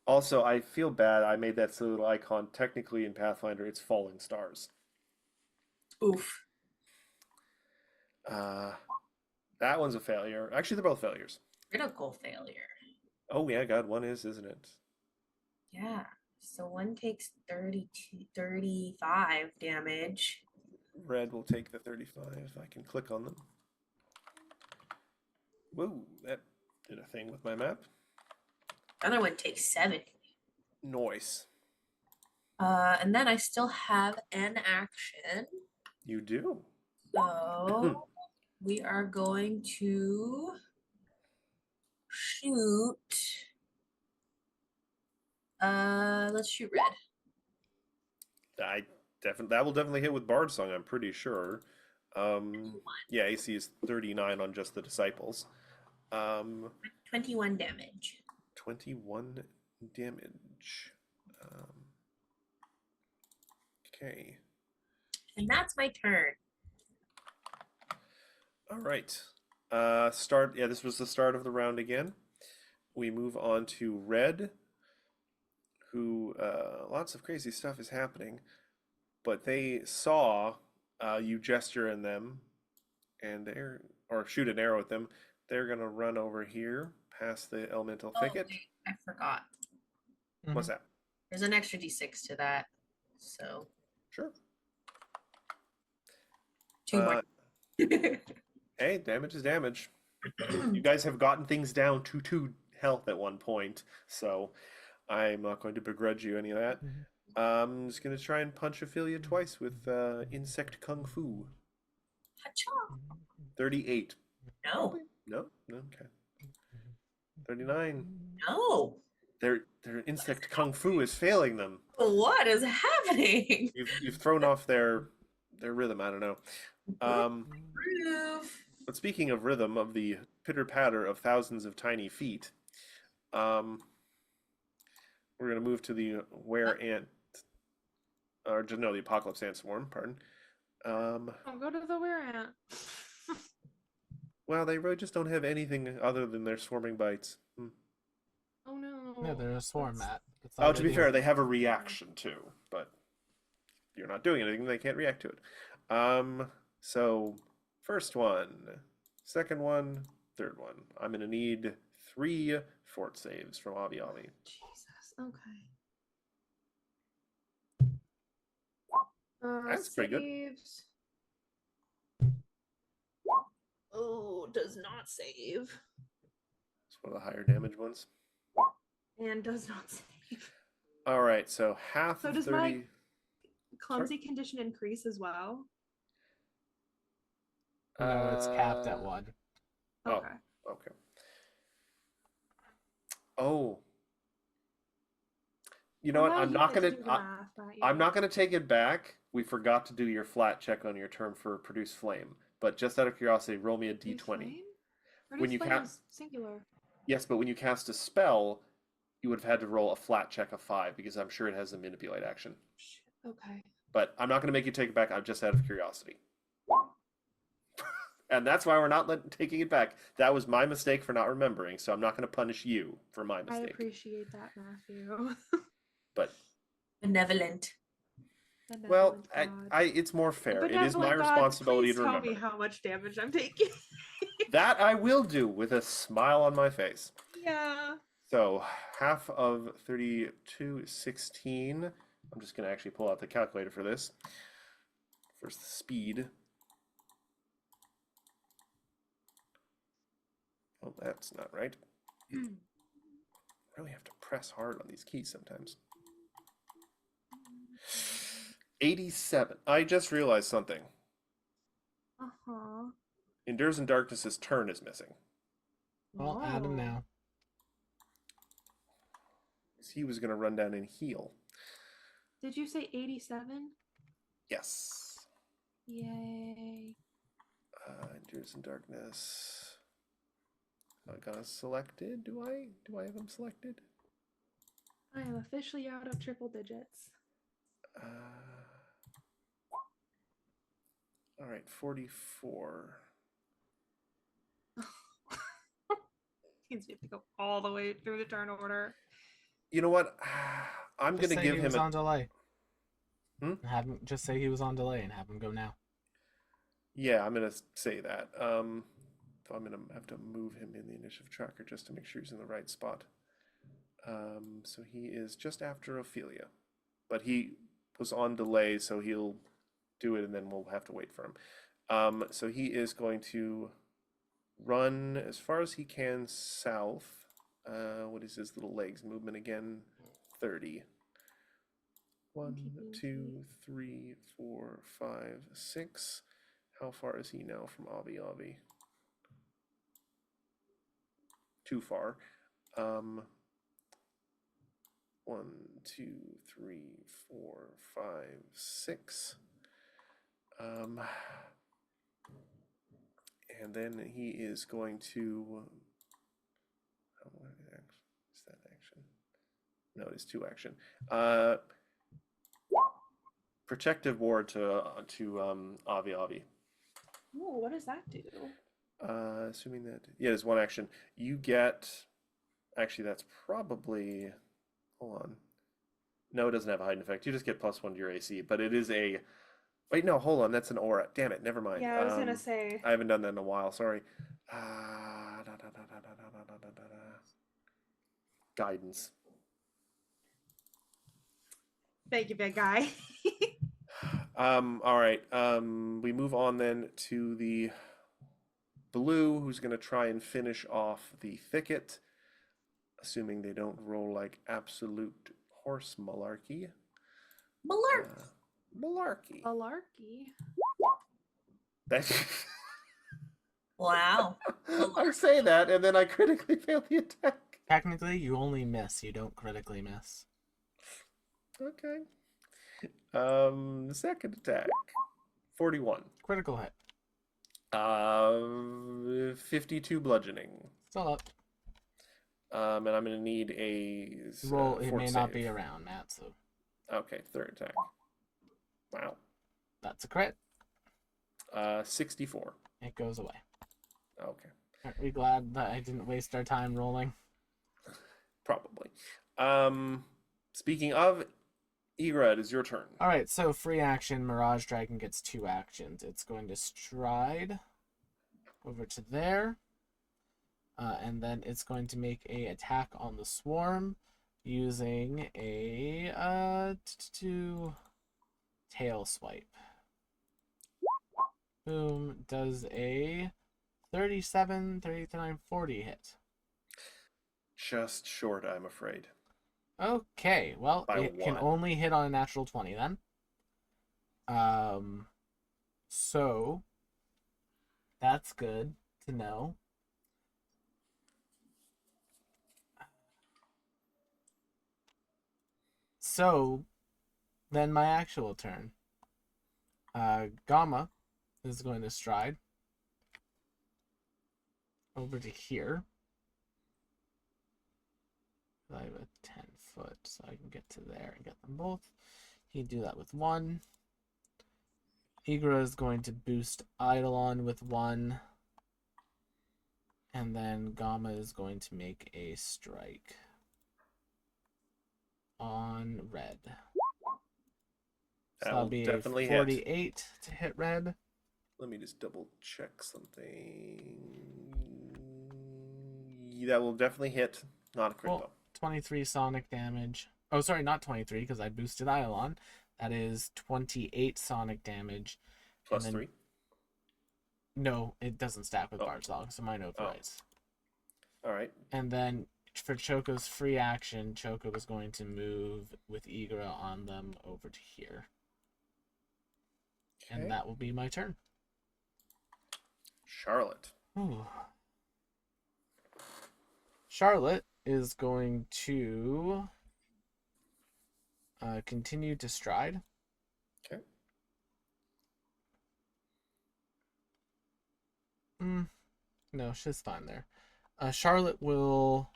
Speaker 2: Also, I feel bad. I made that silly little icon. Technically, in Pathfinder, it's falling stars.
Speaker 5: Oof.
Speaker 2: That one's a failure. Actually, they're both failures.
Speaker 5: Critical failure.
Speaker 2: Oh yeah, God, one is, isn't it?
Speaker 5: Yeah. So one takes 35 damage.
Speaker 2: Red will take the 35. I can click on them. Whoa, that did a thing with my map.
Speaker 5: The other one takes 70.
Speaker 2: Noise.
Speaker 5: And then I still have an action.
Speaker 2: You do.
Speaker 5: So we are going to shoot. Let's shoot red.
Speaker 2: That will definitely hit with Bard Song, I'm pretty sure. Yeah, AC is 39 on just the disciples.
Speaker 5: 21 damage.
Speaker 2: 21 damage. Okay.
Speaker 5: And that's my turn.
Speaker 2: All right. Yeah, this was the start of the round again. We move on to Red, who lots of crazy stuff is happening, but they saw you gesture in them, and or shoot an arrow at them. They're gonna run over here past the elemental thicket.
Speaker 5: wait, I forgot.
Speaker 2: What's that?
Speaker 5: There's an extra d6 to that. So
Speaker 2: Sure.
Speaker 5: 2 more.
Speaker 2: Hey, damage is damage. You guys have gotten things down to 2 health at one point, so I'm not going to begrudge you any of that. I'm just going to try and punch Ophelia twice with Insect Kung Fu.
Speaker 5: Hacha.
Speaker 2: 38.
Speaker 5: No.
Speaker 2: No? Okay. 39.
Speaker 5: No.
Speaker 2: Their Insect Kung Fu is failing them.
Speaker 5: What is happening?
Speaker 2: You've thrown off their rhythm, I don't know.
Speaker 5: Proof.
Speaker 2: But speaking of rhythm, of the pitter-patter of thousands of tiny feet, we're going to move to the the Apocalypse Ant Swarm, pardon.
Speaker 3: Don't go to the were ant.
Speaker 2: Well, they really just don't have anything other than their swarming bites.
Speaker 3: Oh no.
Speaker 1: Yeah, they're a swarm,
Speaker 3: That's-
Speaker 1: Matt. That's all
Speaker 2: Oh, to
Speaker 1: they
Speaker 2: be
Speaker 1: do.
Speaker 2: fair, they have a reaction too, but you're not doing anything, they can't react to it. So first one, second one, third one. I'm gonna need 3 fort saves from Avi Avi.
Speaker 3: Jesus. Okay.
Speaker 2: That's pretty good.
Speaker 3: Saves. Oh, does not save.
Speaker 2: It's one of the higher damage ones.
Speaker 3: And does not save.
Speaker 2: All right, so half
Speaker 3: So
Speaker 2: of
Speaker 3: does
Speaker 2: 30.
Speaker 3: my clumsy condition increase as well?
Speaker 1: No, it's capped at
Speaker 2: Uh,
Speaker 1: 1.
Speaker 2: Oh.
Speaker 3: Okay.
Speaker 2: Okay. Oh. You know what?
Speaker 3: Allow
Speaker 2: I'm
Speaker 3: you
Speaker 2: not
Speaker 3: to
Speaker 2: gonna.
Speaker 3: do the math, not you.
Speaker 2: I'm not gonna take it back. we forgot to do your flat check on your turn for produce flame. But just out of curiosity, roll me a
Speaker 3: Produce
Speaker 2: d20.
Speaker 3: flame?
Speaker 2: When
Speaker 3: Produce
Speaker 2: you
Speaker 3: flame
Speaker 2: cast,
Speaker 3: is singular.
Speaker 2: yes, but when you cast a spell, you would have had to roll a flat check of 5 because I'm sure it has a manipulate action.
Speaker 3: Shit, okay.
Speaker 2: But I'm not going to make you take it back. I'm just out of curiosity. And that's why we're not taking it back. That was my mistake for not remembering, so I'm not going to punish you for my
Speaker 3: I
Speaker 2: mistake.
Speaker 3: appreciate that, Matthew.
Speaker 2: But
Speaker 5: Benevolent.
Speaker 2: well,
Speaker 3: Benevolent
Speaker 2: I
Speaker 3: God.
Speaker 2: it's more fair. It is my
Speaker 3: Benevolent God,
Speaker 2: responsibility
Speaker 3: please
Speaker 2: to
Speaker 3: tell
Speaker 2: remember.
Speaker 3: me how much damage I'm taking.
Speaker 2: That I will do with a smile on my face.
Speaker 3: Yeah.
Speaker 2: So half of 32 is 16. I'm just going to actually pull out the calculator for this. First, the speed. Oh, that's not right. I really have to press hard on these keys sometimes. 87. I just realized something.
Speaker 3: Uh-huh.
Speaker 2: Endures in Darkness's turn is missing.
Speaker 1: Well, add him
Speaker 3: Oh.
Speaker 1: now.
Speaker 2: He was going to run down and heal.
Speaker 3: Did you say 87?
Speaker 2: Yes.
Speaker 3: Yay.
Speaker 2: Endures in Darkness. I got us selected. Do I have him selected?
Speaker 3: I am officially out of triple digits.
Speaker 2: All right, 44.
Speaker 3: Means we have to go all the way through the turn order.
Speaker 2: You know what? I'm
Speaker 1: Just
Speaker 2: going to
Speaker 1: say
Speaker 2: give
Speaker 1: he
Speaker 2: him
Speaker 1: was
Speaker 2: a...
Speaker 1: on delay.
Speaker 2: Hmm?
Speaker 1: Have him just say he was on delay and have him go now.
Speaker 2: Yeah, I'm going to say that. So I'm going to have to move him in the initiative tracker just to make sure he's in the right spot. So he is just after Ophelia. But he was on delay, so he'll do it and then we'll have to wait for him. So he is going to run as far as he can south. What is his little legs movement again? 30. 1, 2, 3, 4, 5, 6. How far is he now from Avi Avi? Too far. 1, 2, 3, 4, 5, 6. And then he is going to. Is that action? No, it is 2 action. Protective ward to Avi Avi.
Speaker 3: Ooh, what does that do?
Speaker 2: Assuming that it's 1 action. You get. Actually, that's probably. Hold on. No, it doesn't have a hiding effect. You just get +1 to your AC, but it is a. Wait, no, hold on. That's an aura. Damn it, never mind.
Speaker 3: Yeah, I was gonna say.
Speaker 2: I haven't done that in a while. Sorry. Guidance.
Speaker 3: Thank you, big guy.
Speaker 2: All right. We move on then to the blue, who's going to try and finish off the thicket, assuming they don't roll like absolute horse malarkey. Malarkey.
Speaker 3: Malarkey.
Speaker 2: That.
Speaker 5: Wow.
Speaker 2: I say that, and then I critically fail the attack.
Speaker 1: Technically, you only miss. You don't critically miss.
Speaker 2: Okay. Second attack. 41.
Speaker 1: Critical hit.
Speaker 2: 52 bludgeoning.
Speaker 1: Still up.
Speaker 2: And I'm gonna need a
Speaker 1: Roll. It
Speaker 2: fort
Speaker 1: may not
Speaker 2: save.
Speaker 1: be around, Matt. So
Speaker 2: Okay, third attack. Wow.
Speaker 1: that's a crit.
Speaker 2: 64.
Speaker 1: It goes away.
Speaker 2: Okay,
Speaker 1: Aren't we glad that I didn't waste our time rolling?
Speaker 2: probably. Speaking of, Igra, it is your turn.
Speaker 1: All right. So free action. Mirage Dragon gets 2 actions. It's going to stride over to there, and then it's going to make a attack on the swarm using a tail swipe. Boom, does a 37, 39, 40 hit.
Speaker 2: Just short, I'm afraid.
Speaker 1: Okay, well,
Speaker 2: By
Speaker 1: it can
Speaker 2: 1.
Speaker 1: only hit on a natural 20 then. So that's good to know. So then my actual turn. Gamma is going to stride over to here. I have a 10-foot, so I can get to there and get them both. He'd do that with 1. Igra is going to boost Eidolon with 1. And then Gamma is going to make a strike on red. So that'll
Speaker 2: That'll
Speaker 1: be
Speaker 2: definitely
Speaker 1: a
Speaker 2: hit.
Speaker 1: 48 to hit red.
Speaker 2: Let me just double check something. That will definitely hit. Not a crit
Speaker 1: Well,
Speaker 2: though.
Speaker 1: 23 sonic damage. Oh, sorry, not 23 because I boosted Eidolon. That is 28 sonic damage.
Speaker 2: Plus
Speaker 1: then-
Speaker 2: 3.
Speaker 1: No, it doesn't stack with
Speaker 2: Oh.
Speaker 1: Bard's Log, so mine overrides.
Speaker 2: All right.
Speaker 1: And then for Choco's free action, Choco was going to move with Igra on them over to here.
Speaker 2: Okay.
Speaker 1: And that will be my turn.
Speaker 2: Charlotte.
Speaker 1: Ooh. Charlotte is going to continue to stride.
Speaker 2: Okay.
Speaker 1: No, she's fine there. Charlotte will.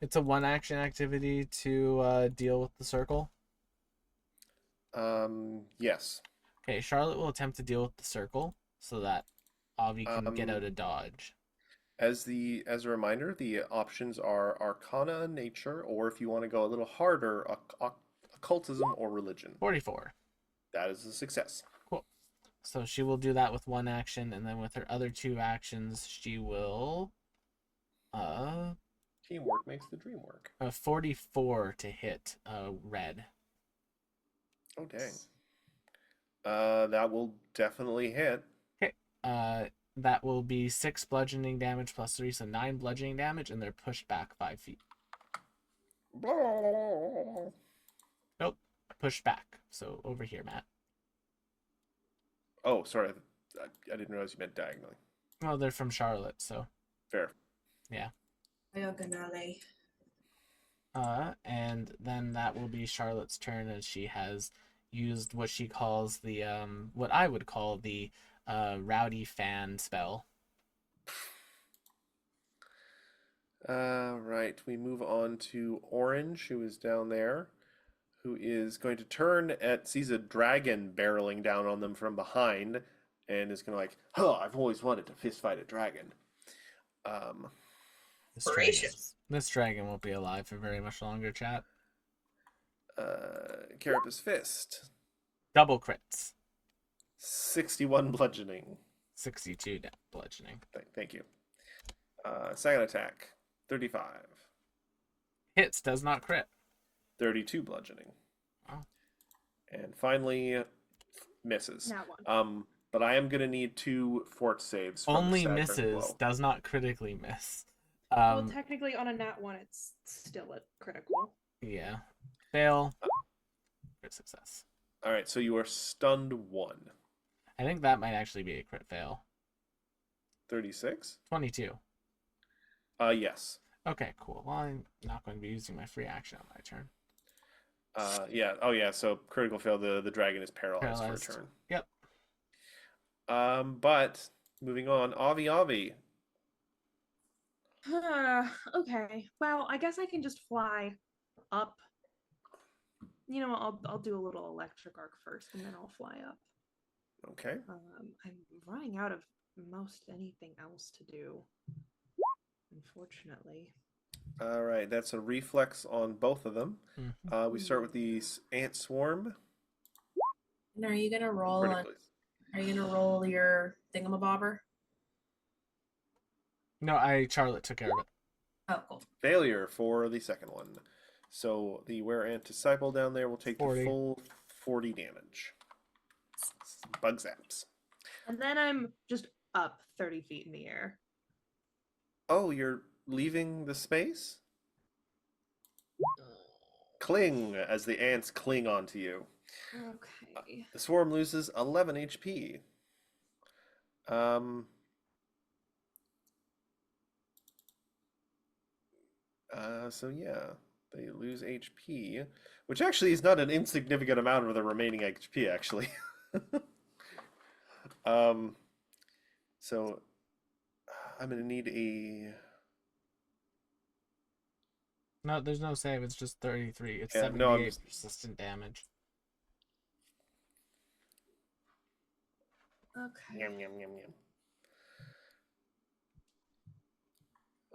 Speaker 1: It's a 1-action activity to deal with the circle.
Speaker 2: Yes.
Speaker 1: Okay, Charlotte will attempt to deal with the circle so that Avi can get out a dodge.
Speaker 2: As a reminder, the options are Arcana, Nature, or if you want to go a little harder, Occultism or Religion.
Speaker 1: 44.
Speaker 2: That is a success.
Speaker 1: Cool. So she will do that with 1 action, and then with her other 2 actions, she will
Speaker 2: Teamwork makes the dream work.
Speaker 1: 44 to hit red.
Speaker 2: Oh dang. That will definitely hit.
Speaker 1: Okay. That will be 6 bludgeoning damage plus 3, so 9 bludgeoning damage, and they're pushed back 5 feet. Nope. Pushed back. So over here, Matt.
Speaker 2: Oh, sorry. I didn't realize you meant diagonally.
Speaker 1: Well, they're from Charlotte, so
Speaker 2: Fair.
Speaker 1: yeah.
Speaker 5: Diagonally.
Speaker 1: And then that will be Charlotte's turn as she has used what she calls the what I would call the rowdy fan spell.
Speaker 2: Right. We move on to Orange, who is down there, who is going to turn sees a dragon barreling down on them from behind, and is going to I've always wanted to fist fight a dragon.
Speaker 1: This dragon won't be alive for very much longer, chat.
Speaker 2: Carapace Fist.
Speaker 1: Double crits.
Speaker 2: 61 bludgeoning.
Speaker 1: 62 bludgeoning.
Speaker 2: Thank you. Second attack. 35.
Speaker 1: Hits, does not crit.
Speaker 2: 32 bludgeoning.
Speaker 1: Wow.
Speaker 2: And finally, misses.
Speaker 3: Nat 1.
Speaker 2: But I am going to need 2 fort saves. From
Speaker 1: Only
Speaker 2: the staggering
Speaker 1: misses,
Speaker 2: blow.
Speaker 1: does not critically miss.
Speaker 3: Well, technically, on a nat 1, it's still a critical.
Speaker 1: Yeah. Fail. Crit success.
Speaker 2: All right, so you are stunned 1.
Speaker 1: I think that might actually be a crit fail.
Speaker 2: 36?
Speaker 1: 22.
Speaker 2: Yes.
Speaker 1: Okay, cool. Well, I'm not going to be using my free action on my turn.
Speaker 2: Yeah. Oh, yeah. So critical fail. The dragon is paralyzed for a turn.
Speaker 1: Yep.
Speaker 2: But moving on, Avi.
Speaker 3: Okay. Well, I guess I can just fly up. You know, I'll do a little electric arc first, and then I'll fly up.
Speaker 2: Okay.
Speaker 3: I'm running out of most anything else to do, unfortunately.
Speaker 2: All right. That's a reflex on both of them.
Speaker 1: Mhm.
Speaker 2: We start with the ant swarm.
Speaker 5: And are you gonna roll?
Speaker 2: Critically.
Speaker 5: Are you gonna roll your thingamabobber?
Speaker 1: No, Charlotte took care of it.
Speaker 5: Oh, cool.
Speaker 2: Failure for the second one. So the were ant disciple down there will take
Speaker 1: 40.
Speaker 2: the full 40 damage. Bug zaps.
Speaker 3: And then I'm just up 30 feet in the air.
Speaker 2: Oh, you're leaving the space? Cling as the ants cling onto you.
Speaker 3: Okay.
Speaker 2: The swarm loses 11 HP. So yeah. They lose HP, which actually is not an insignificant amount of the remaining HP, actually. um, so I'm gonna need a.
Speaker 1: No, there's no save. It's just 33. It's
Speaker 2: Yeah, no, I'm
Speaker 1: 78
Speaker 2: just.
Speaker 1: persistent damage.
Speaker 5: Okay.
Speaker 2: Yum yum yum yum.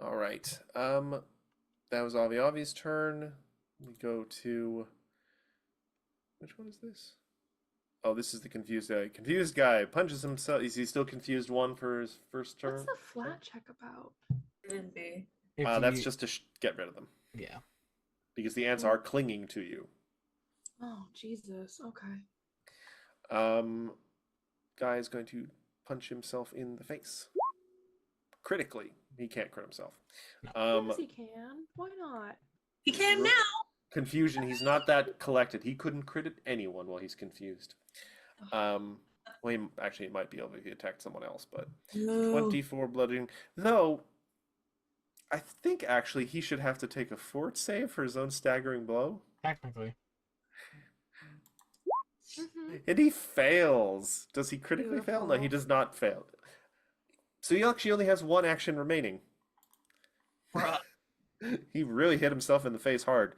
Speaker 2: All right. That was Avi Avi's turn. We go to. Which one is this? Oh, this is the confused guy. Confused guy punches himself. Is he still confused one for his first turn?
Speaker 3: What's the flat check about?
Speaker 5: Shouldn't be.
Speaker 1: If
Speaker 2: That's
Speaker 1: you-
Speaker 2: just to get rid of them
Speaker 1: yeah.
Speaker 2: because the ants are clinging to you.
Speaker 3: Oh, Jesus. Okay.
Speaker 2: Guy is going to punch himself in the face. Critically. He can't crit himself.
Speaker 3: Yes, he can. Why not?
Speaker 5: He can
Speaker 2: Ro-
Speaker 5: now.
Speaker 2: Confusion. He's not that collected. He couldn't crit anyone while he's confused. Well, he might be able to attack someone else, but
Speaker 5: Ooh.
Speaker 2: 24 bludgeoning. Though, I think actually he should have to take a fort save for his own staggering blow.
Speaker 1: Technically.
Speaker 3: Mm-hmm.
Speaker 2: And he fails. Does he critically fail? No, he
Speaker 3: Beautiful.
Speaker 2: does not fail. So he actually only has one action remaining.
Speaker 5: Bruh.
Speaker 2: He really hit himself in the face hard.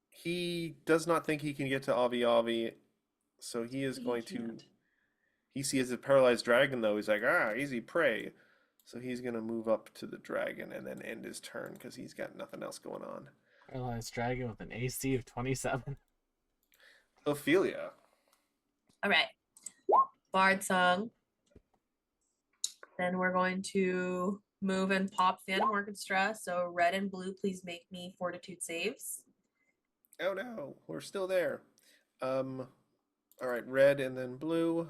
Speaker 2: He does not think he can get to Avi Avi, so he is
Speaker 5: He
Speaker 2: going to.
Speaker 5: can't.
Speaker 2: He sees a paralyzed dragon though. He's like, easy prey. So he's gonna move up to the dragon and then end his turn because he's got nothing else going on.
Speaker 1: Paralyzed dragon with an AC of 27.
Speaker 2: Ophelia.
Speaker 5: All right. Bard song. Then we're going to move and pop Phantom Orchestra. So red and blue, please make me fortitude saves.
Speaker 2: Oh no, we're still there. All right, red and then blue.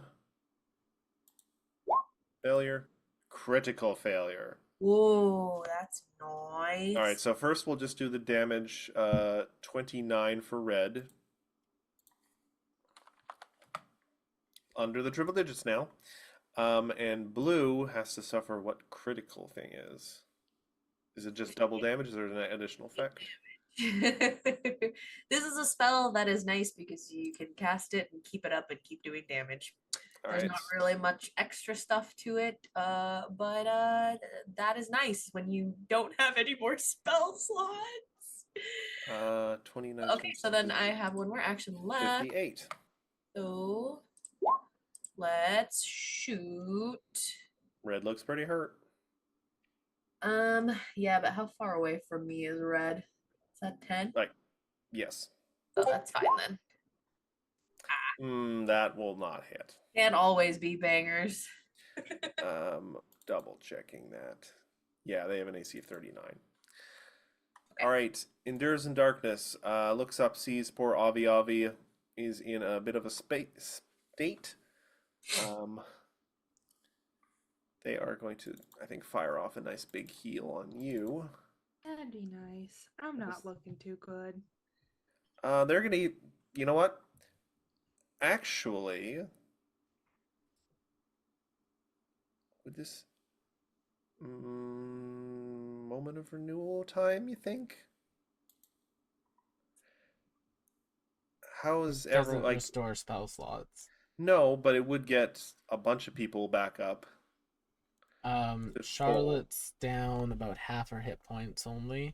Speaker 2: Failure. Critical failure.
Speaker 5: Whoa, that's nice.
Speaker 2: All right, so first we'll just do the damage. 29 for red. Under the triple digits now. And blue has to suffer what critical thing is. Is it just double damage? Is there an additional effect?
Speaker 5: This is a spell that is nice because you can cast it and keep it up and keep doing damage.
Speaker 2: All
Speaker 5: There's
Speaker 2: right.
Speaker 5: not really much extra stuff to it, but that is nice when you don't have any more spell slots.
Speaker 2: 29.
Speaker 5: Okay, so then I have one more action left.
Speaker 2: 58.
Speaker 5: So let's shoot.
Speaker 2: Red looks pretty hurt.
Speaker 5: Yeah, but how far away from me is red? Is that 10?
Speaker 2: Yes.
Speaker 5: Oh, that's fine then.
Speaker 2: That will not hit.
Speaker 5: Can't always be bangers.
Speaker 2: Double checking that. Yeah, they have an AC of 39. All right, endures in darkness. Looks up, sees poor Avi Avi is in a bit of a state. They are going to, I think, fire off a nice big heal on you.
Speaker 3: That'd be nice. I'm not looking too good.
Speaker 2: They're gonna, you know what? Actually, would this moment of renewal time, you think? How is
Speaker 1: Doesn't
Speaker 2: everyone like?
Speaker 1: restore spell slots.
Speaker 2: No, but it would get a bunch of people back up. It's
Speaker 1: Charlotte's down about half her hit points only.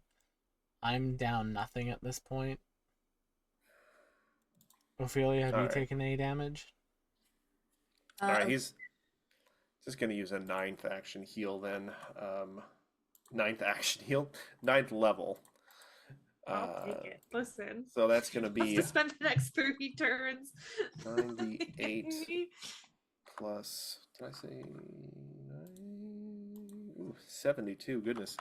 Speaker 1: I'm down nothing at this point. Ophelia, have you
Speaker 2: Alright.
Speaker 1: taken any damage?
Speaker 2: All right, he's just gonna use a 9th action heal then. 9th action heal, 9th level.
Speaker 3: I'll take it. Listen.
Speaker 2: So that's gonna
Speaker 3: Let's
Speaker 2: be
Speaker 3: just spend the next 3 turns.
Speaker 2: 98 plus. Did I say 72? Goodness.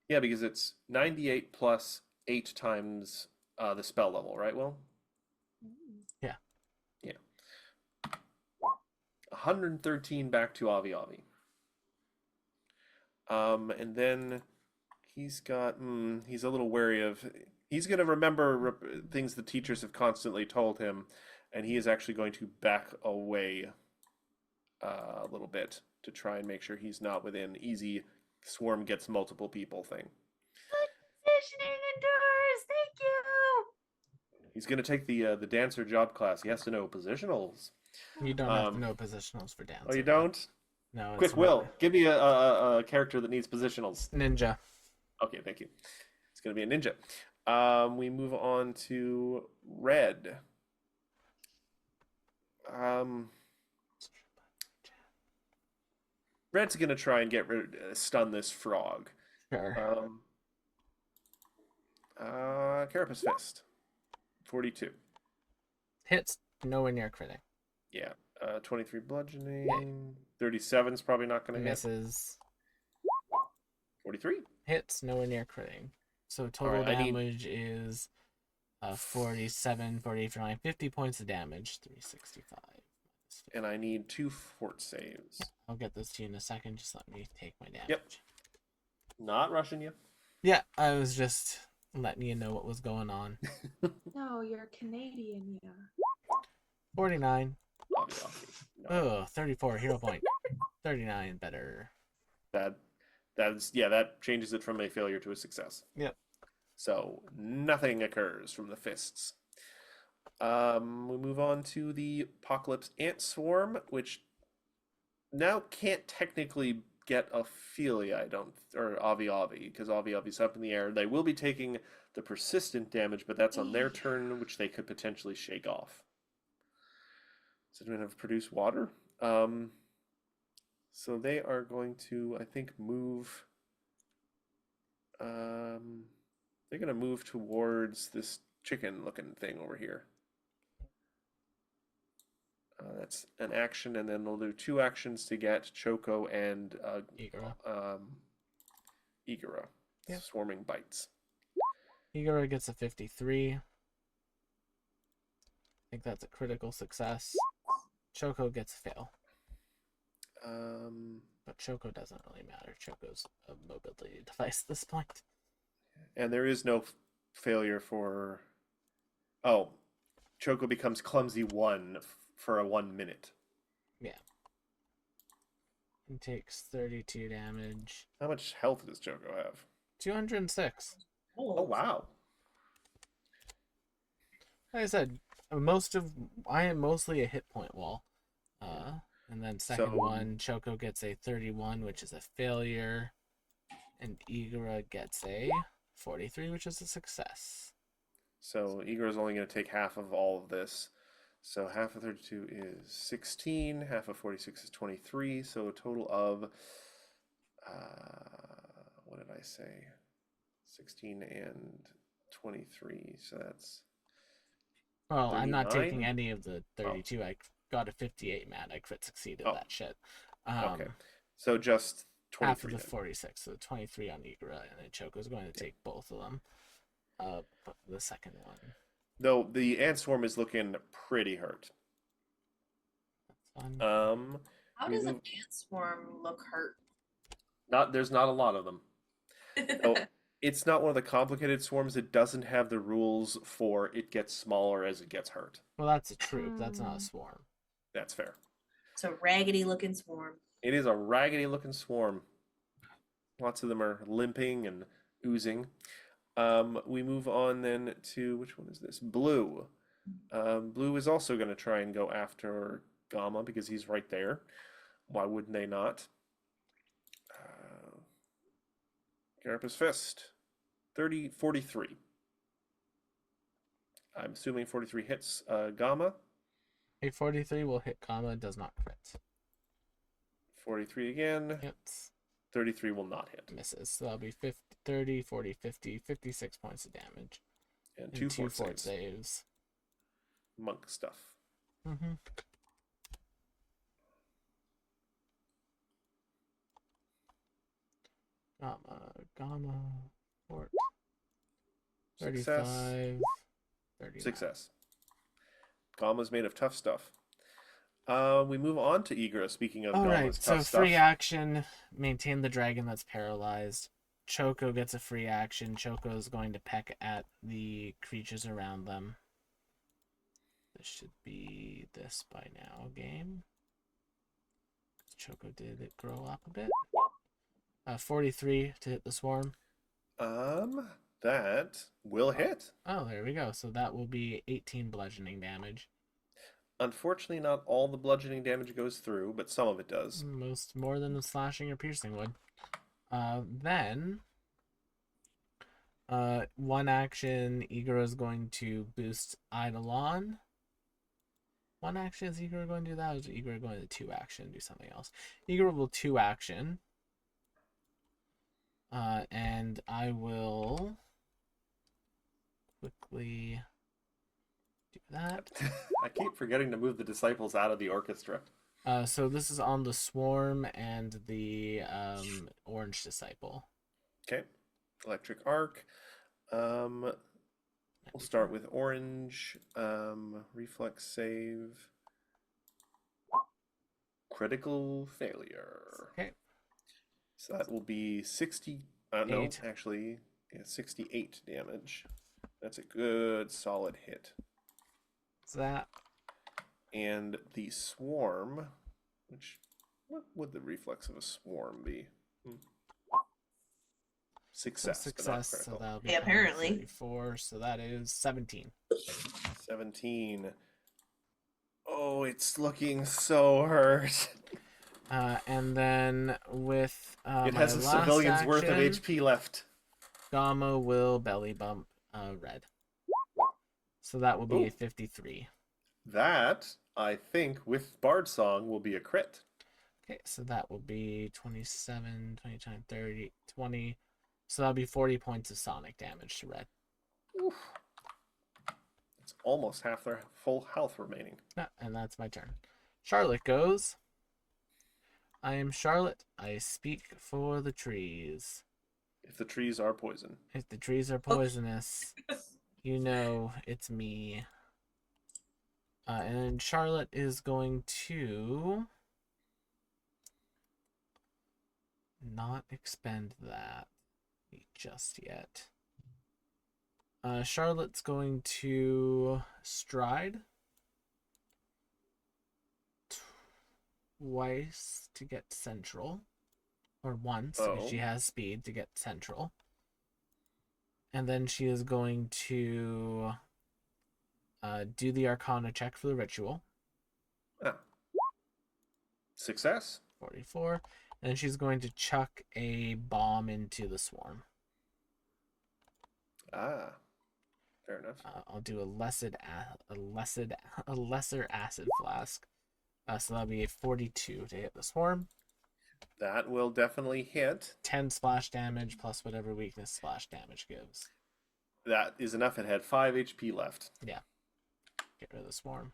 Speaker 2: Yeah, because it's 98 plus 8 times the spell level, right, Will?
Speaker 1: Yeah.
Speaker 2: Yeah. 113 back to Avi Avi. And then he's got, he's a little wary of, he's going to remember things the teachers have constantly told him, and he is actually going to back away a little bit to try and make sure he's not within easy swarm gets multiple people thing.
Speaker 3: Positioning endures. Thank you.
Speaker 2: He's going to take the dancer job class. He has to know positionals.
Speaker 1: You don't have to know positionals for dance.
Speaker 2: Oh, you don't?
Speaker 1: No. It's
Speaker 2: Quick, Will, give me a character that needs positionals.
Speaker 1: Ninja.
Speaker 2: Okay, thank you. It's going to be a ninja. We move on to red. Red's going to try and stun this frog.
Speaker 1: Sure.
Speaker 2: Carapace Fist. 42.
Speaker 1: Hits nowhere near critting.
Speaker 2: Yeah. 23 bludgeoning. 37's probably not going to hit.
Speaker 1: Misses.
Speaker 2: 43.
Speaker 1: Hits nowhere near critting. So total
Speaker 2: Alright, I need-
Speaker 1: damage is 47, 49, 50 points of damage. 365.
Speaker 2: And I need 2 fort saves.
Speaker 1: I'll get this to you in a second. Just let me take my damage.
Speaker 2: Yep. Not rushing you.
Speaker 1: Yeah, I was just letting you know what was going on.
Speaker 3: No, you're Canadian, yeah.
Speaker 1: 49.
Speaker 2: Obviously. No.
Speaker 1: Oh, 34 hero point. 39 better.
Speaker 2: That changes it from a failure to a success.
Speaker 1: Yep.
Speaker 2: So nothing occurs from the fists. We move on to the Apocalypse Ant Swarm, which now can't technically get Ophelia, or Avi, because Avi's up in the air. They will be taking the persistent damage, but that's on their turn, which they could potentially shake off. So do we have produce water? So they are going to, I think, move. They're going to move towards this chicken-looking thing over here. That's an action, and then they'll do 2 actions to get Choco and Igara.
Speaker 1: Yep.
Speaker 2: Swarming bites.
Speaker 1: Igor gets a 53. I think that's a critical success. Choco gets a fail. But Choco doesn't really matter. Choco's a mobility device at this point.
Speaker 2: And there is no failure for. Oh, Choco becomes clumsy 1 for a 1 minute.
Speaker 1: Yeah. He takes 32 damage.
Speaker 2: How much health does Choco have?
Speaker 1: 206.
Speaker 2: Oh wow!
Speaker 1: Like I said, I am mostly a hit point wall. And then second
Speaker 2: So-
Speaker 1: one, Choco gets a 31, which is a failure. And Igara gets a 43, which is a success.
Speaker 2: So Igor is only going to take half of all of this. So half of 32 is 16. Half of 46 is 23. So a total of, what did I say? 16 and 23. So that's
Speaker 1: Well, I'm not
Speaker 2: 39?
Speaker 1: taking any of the 32. I got a 58, Matt. I crit succeeded
Speaker 2: Oh.
Speaker 1: that shit.
Speaker 2: okay. So just
Speaker 1: Half of
Speaker 2: 23.
Speaker 1: the
Speaker 2: then.
Speaker 1: 46, so 23 on Igara, and then Choco's going to take both of them. But the second one.
Speaker 2: Though the ant swarm is looking pretty hurt.
Speaker 1: Fun.
Speaker 5: How
Speaker 2: We
Speaker 5: does an
Speaker 2: move-
Speaker 5: ant swarm look hurt?
Speaker 2: There's not a lot of them. Oh, it's not one of the complicated swarms. It doesn't have the rules for it gets smaller as it gets hurt.
Speaker 1: Well, that's a troop. That's not a
Speaker 3: Mm.
Speaker 1: swarm.
Speaker 2: That's fair.
Speaker 5: It's a raggedy looking swarm.
Speaker 2: It is a raggedy looking swarm. Lots of them are limping and oozing. We move on then to, which one is this? Blue. Blue is also going to try and go after Gamma because he's right there. Why wouldn't they not? Carapace Fist. 43. I'm assuming 43 hits Gamma.
Speaker 1: A 43 will hit comma, does not crit.
Speaker 2: 43 again.
Speaker 1: Hits,
Speaker 2: 33 will not hit.
Speaker 1: misses. So that'll be 50, 30, 40, 50, 56 points of damage.
Speaker 2: And
Speaker 1: And
Speaker 2: 2
Speaker 1: two
Speaker 2: fort
Speaker 1: fort
Speaker 2: saves.
Speaker 1: saves.
Speaker 2: Monk stuff.
Speaker 1: Mm-hmm. Gamma, fort.
Speaker 2: Success.
Speaker 1: 35, 39.
Speaker 2: Success. Gamma's made of tough stuff. We move on to Igara. Speaking of
Speaker 1: All
Speaker 2: Gamma's
Speaker 1: right, so
Speaker 2: tough
Speaker 1: free
Speaker 2: stuff.
Speaker 1: action, maintain the dragon that's paralyzed. Choco gets a free action. Choco is going to peck at the creatures around them. This should be this by now, game. Choco did it grow up a bit. 43 to hit the swarm.
Speaker 2: That will hit.
Speaker 1: Oh, there we go. So that will be 18 bludgeoning damage.
Speaker 2: Unfortunately, not all the bludgeoning damage goes through, but some of it does.
Speaker 1: More than the slashing or piercing would. Then, one action, Igor is going to boost Eidolon. One action, is Igor going to do that? Or is Igor going to 2 action, do something else? Igor will 2 action. And I will quickly do that.
Speaker 2: I keep forgetting to move the disciples out of the orchestra.
Speaker 1: So this is on the swarm and the orange disciple.
Speaker 2: Okay. Electric arc. We'll start with orange. Reflex save. Critical failure.
Speaker 1: Okay.
Speaker 2: So that will be 60. No,
Speaker 1: Eight.
Speaker 2: actually, yeah, 68 damage. That's a good solid hit.
Speaker 1: So that.
Speaker 2: And the swarm, what would the reflex of a swarm be? Success.
Speaker 1: So
Speaker 2: but not
Speaker 1: success. So
Speaker 2: critical.
Speaker 1: that'll be
Speaker 5: Yeah, apparently.
Speaker 1: 34. So that is 17.
Speaker 2: 17. Oh, it's looking so hurt.
Speaker 1: And then with
Speaker 2: It
Speaker 1: my
Speaker 2: has a
Speaker 1: last
Speaker 2: civilian's worth of
Speaker 1: action,
Speaker 2: HP left.
Speaker 1: Gamo will belly bump red. So that will be
Speaker 2: Ooh.
Speaker 1: 53.
Speaker 2: That, I think, with Bard Song, will be a crit.
Speaker 1: Okay, so that will be 27, 29, 30, 20. So that'll be 40 points of sonic damage to red.
Speaker 2: Oof. It's almost half their full health remaining.
Speaker 1: Yeah, and that's my turn. Charlotte goes. I am Charlotte. I speak for the trees.
Speaker 2: If the trees are poison.
Speaker 1: If the trees are poisonous, you know it's me. And Charlotte is going to not expend that just yet. Charlotte's going to stride twice to get central, or once because she has speed to get central. And then she is going to do the Arcana check for the ritual.
Speaker 2: Ah. Success.
Speaker 1: 44. And she's going to chuck a bomb into the swarm.
Speaker 2: Ah. Fair enough.
Speaker 1: I'll do a lesser acid flask. So that'll be a 42 to hit the swarm.
Speaker 2: That will definitely hit.
Speaker 1: 10 splash damage plus whatever weakness splash damage gives.
Speaker 2: That is enough. It had 5 HP left.
Speaker 1: Yeah. Get rid of the swarm.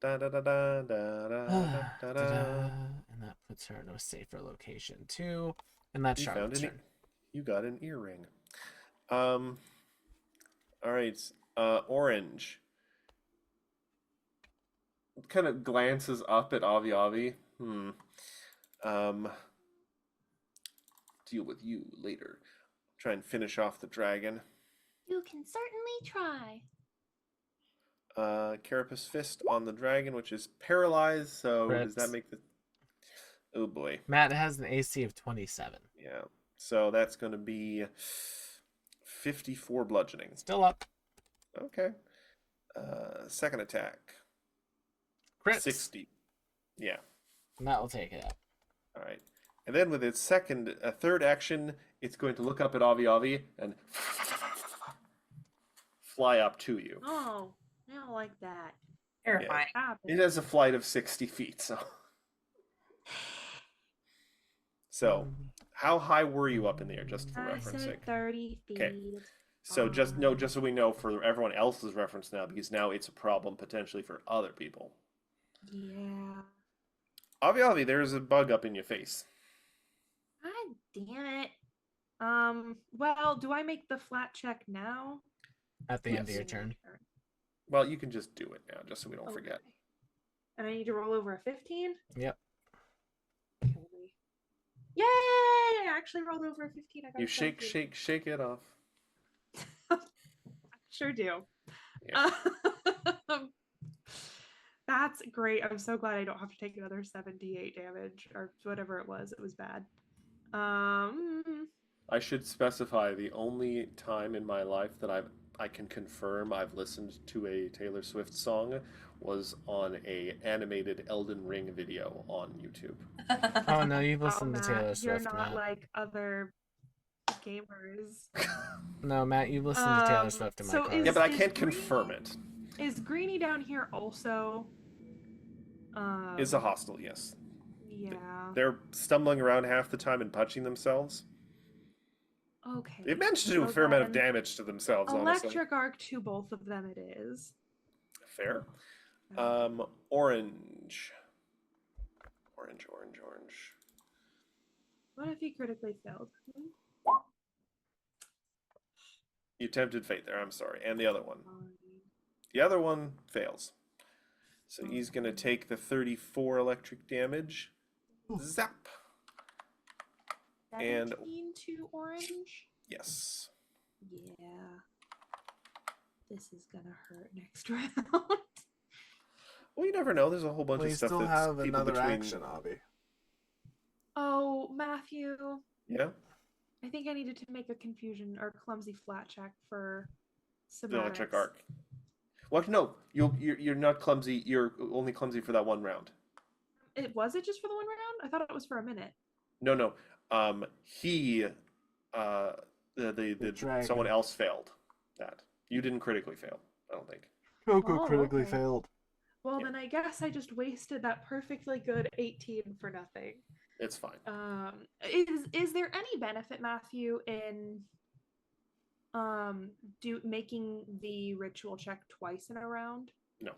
Speaker 2: Da, da, da, da, da, da, da, da, da.
Speaker 1: And that puts her in a safer location too. And that's
Speaker 2: You
Speaker 1: Charlotte's
Speaker 2: found
Speaker 1: turn.
Speaker 2: You got an earring. All right. Orange kind of glances up at Avi Avi. Deal with you later. Try and finish off the dragon.
Speaker 3: You can certainly try.
Speaker 2: Carapace Fist on the dragon, which is paralyzed. So does that
Speaker 1: Crits.
Speaker 2: make the? Oh boy.
Speaker 1: Matt has an AC of 27.
Speaker 2: Yeah. So that's going to be 54 bludgeoning.
Speaker 1: Still up.
Speaker 2: Okay. Second attack.
Speaker 1: Crits.
Speaker 2: 60. Yeah.
Speaker 1: And that will take it up.
Speaker 2: All right. And then with its third action, it's going to look up at Avi Avi and fly up to you.
Speaker 3: Oh, I don't like that.
Speaker 5: Terrifying.
Speaker 3: Stop
Speaker 2: It
Speaker 3: it.
Speaker 2: has a flight of 60 feet. So how high were you up in the air, just for
Speaker 3: I
Speaker 2: reference
Speaker 3: said
Speaker 2: sake?
Speaker 3: 30 feet.
Speaker 2: Okay. So just so we know for everyone else's reference now, because now it's a problem potentially for other people.
Speaker 3: Yeah.
Speaker 2: Avi Avi, there's a bug up in your face.
Speaker 3: God damn it. Well, do I make the flat check now?
Speaker 1: At the end of
Speaker 2: Yes.
Speaker 1: your turn.
Speaker 2: Well, you can just do it now, just so we don't forget.
Speaker 3: Okay. And I need to roll over a 15?
Speaker 1: Yep.
Speaker 3: Okay. Yay! I actually rolled over a 15. I got
Speaker 2: You
Speaker 3: a
Speaker 2: shake,
Speaker 3: 17.
Speaker 2: shake it off.
Speaker 3: I sure do.
Speaker 2: Yeah.
Speaker 3: That's great. I'm so glad I don't have to take another 78 damage or whatever it was. It was bad.
Speaker 2: I should specify the only time in my life that I can confirm I've listened to a Taylor Swift song was on a animated Elden Ring video on YouTube.
Speaker 1: Oh no, you've
Speaker 3: Wow,
Speaker 1: listened to
Speaker 3: Matt,
Speaker 1: Taylor
Speaker 3: you're
Speaker 1: Swift,
Speaker 3: not
Speaker 1: Matt.
Speaker 3: like other gamers.
Speaker 1: No, Matt, you've listened to Taylor Swift in my
Speaker 3: so
Speaker 1: car.
Speaker 2: Yeah, but I
Speaker 3: Is
Speaker 2: can't
Speaker 3: Greenie-
Speaker 2: confirm it.
Speaker 3: Is Greenie down here also?
Speaker 2: Is a hostile, yes.
Speaker 3: Yeah.
Speaker 2: They're stumbling around half the time and punching themselves.
Speaker 3: Okay.
Speaker 2: They've managed to do a
Speaker 3: so
Speaker 2: fair amount of
Speaker 3: then
Speaker 2: damage to themselves, honestly.
Speaker 3: Electric arc to both of them it is.
Speaker 2: Fair.
Speaker 3: Okay.
Speaker 2: Orange. Orange.
Speaker 3: What if he critically failed?
Speaker 2: You tempted fate there, I'm sorry. And the other one.
Speaker 3: Fine.
Speaker 2: The other one fails. So he's going to take the 34 electric damage. Zap. And-
Speaker 3: 17 to orange?
Speaker 2: Yes.
Speaker 3: Yeah. This is gonna hurt next round.
Speaker 2: Well, you never know. There's a whole bunch
Speaker 1: We
Speaker 2: of stuff
Speaker 1: still
Speaker 2: that's
Speaker 1: have
Speaker 2: people
Speaker 1: another
Speaker 2: between...
Speaker 1: action, Abby.
Speaker 3: Oh, Matthew.
Speaker 2: Yeah?
Speaker 3: I think I needed to make a confusion or clumsy flat check for
Speaker 2: The electric
Speaker 3: somatics.
Speaker 2: arc. Well, no. You're not clumsy. You're only clumsy for that one round.
Speaker 3: Was it just for the one round? I thought it was for a minute.
Speaker 2: No. He...
Speaker 1: dragon.
Speaker 2: someone else failed that. You didn't critically fail, I don't think.
Speaker 1: Coco
Speaker 3: Oh,
Speaker 1: critically
Speaker 3: okay.
Speaker 1: failed.
Speaker 3: Well,
Speaker 2: Yeah.
Speaker 3: then I guess I just wasted that perfectly good 18 for nothing.
Speaker 2: It's fine.
Speaker 3: Is there any benefit, Matthew, in making the ritual check twice in a round?
Speaker 2: No.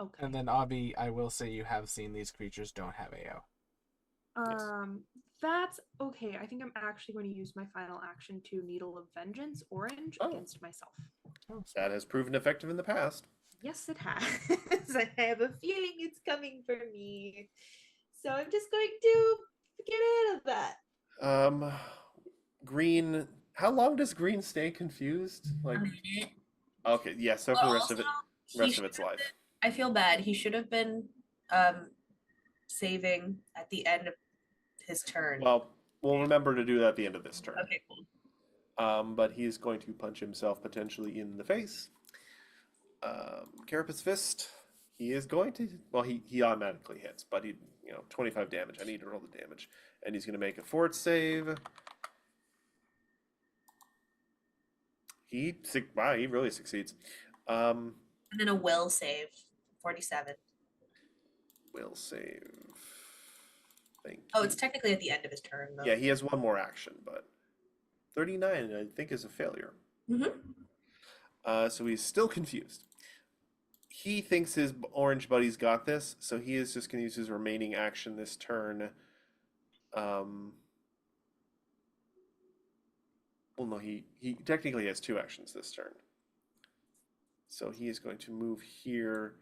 Speaker 3: Okay.
Speaker 1: And then, Abby, I will say you have seen these creatures don't have AO.
Speaker 3: That's okay. I think I'm actually going to use my final action to Needle of Vengeance, orange,
Speaker 2: Oh.
Speaker 3: against myself.
Speaker 2: That has proven effective in the past.
Speaker 3: Yes, it has. I have a feeling it's coming for me. So I'm just going to get out of that.
Speaker 2: Green. How long does Green stay confused? Like, okay, yeah. So for the rest of it, rest of its life.
Speaker 5: I feel bad. He should have been saving at the end of his turn.
Speaker 2: Well, we'll remember to do that at the end of this turn.
Speaker 5: Okay, cool.
Speaker 2: But he's going to punch himself potentially in the face. Carapace Fist. He is going to. Well, he automatically hits, but 25 damage. I need to roll the damage, and he's going to make a fort save. He really succeeds.
Speaker 5: And then a will save, 47.
Speaker 2: Will save. Thank
Speaker 5: Oh,
Speaker 2: you.
Speaker 5: it's technically at the end of his turn, though.
Speaker 2: Yeah, he has one more action, but 39 I think is a failure.
Speaker 5: Mm-hmm.
Speaker 2: So he's still confused. He thinks his orange buddy's got this, so he is just going to use his remaining action this turn. Well, no, he technically has two actions this turn. So he is going to move here,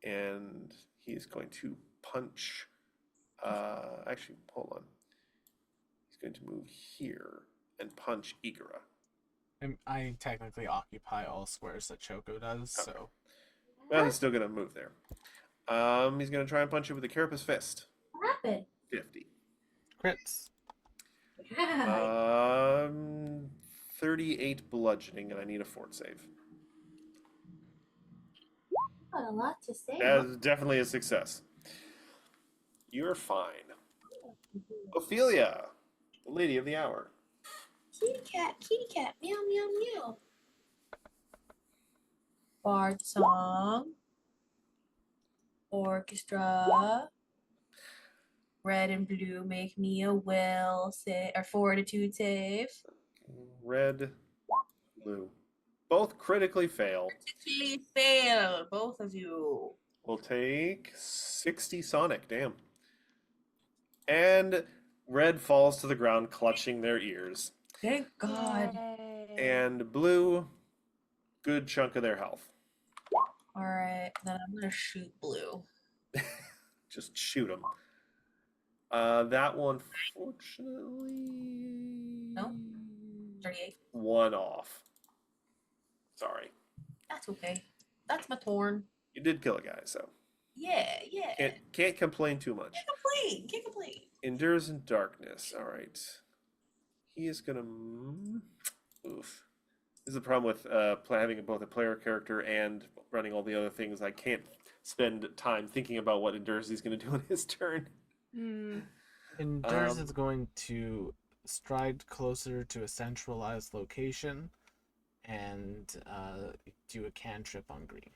Speaker 2: and he is going to punch. Actually, hold on. He's going to move here and punch Igara.
Speaker 1: I technically occupy all squares that Choco does, so...
Speaker 2: Well, he's still going to move there. He's going to try and punch it with a Carapace Fist.
Speaker 5: What happened?
Speaker 2: 50.
Speaker 1: Crits.
Speaker 2: 38 bludgeoning, and I need a fort save.
Speaker 5: Got a lot to say.
Speaker 2: That is definitely a success. You're fine. Ophelia, the lady of the hour.
Speaker 5: Kitty cat, meow, meow, meow. Bard song. Orchestra. Red and blue make me a will save or fortitude save.
Speaker 2: Red, blue. Both critically fail.
Speaker 5: Critically fail, both of you.
Speaker 2: We'll take 60 Sonic, damn. And red falls to the ground, clutching their ears.
Speaker 5: Thank God.
Speaker 3: Yay.
Speaker 2: And blue, good chunk of their health.
Speaker 5: All right, then I'm gonna shoot blue.
Speaker 2: Just shoot them. That one, fortunately...
Speaker 5: No? 38.
Speaker 2: One off. Sorry.
Speaker 5: That's okay. That's my torn.
Speaker 2: You did kill a guy, so
Speaker 5: Yeah.
Speaker 2: can't complain too much.
Speaker 5: Can't complain.
Speaker 2: Endures in darkness. All right. He is gonna. Oof. This is the problem with having both a player character and running all the other things. I can't spend time thinking about what Endures he's gonna do in his turn.
Speaker 3: Hmm.
Speaker 1: Endures
Speaker 2: Um,
Speaker 1: is going to stride closer to a centralized location and do a cantrip on green.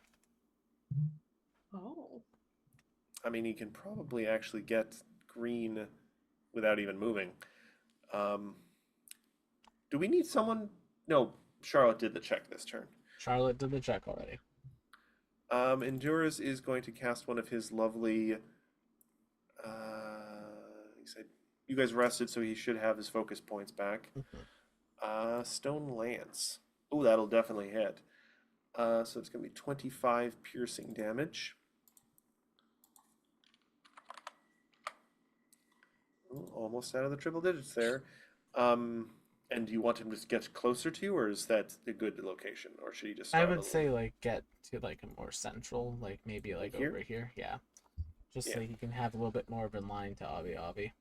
Speaker 3: Oh.
Speaker 2: I mean, he can probably actually get green without even moving. Do we need someone? No, Charlotte did the check this turn.
Speaker 1: Charlotte did the check already.
Speaker 2: Endures is going to cast one of his lovely. He said, "You guys rested, so he should have his focus points back." Stone Lance. Oh, that'll definitely hit. So it's going to be 25 piercing damage. Ooh, almost out of the triple digits there. And do you want him to get closer to you, or is that a good location, or should he just
Speaker 1: I
Speaker 2: start a
Speaker 1: would
Speaker 2: little-
Speaker 1: say like get to like a more central, like maybe like
Speaker 2: Here?
Speaker 1: over here. Yeah. Just so
Speaker 2: Yeah.
Speaker 1: he can have a little bit more of a line to Avi Avi.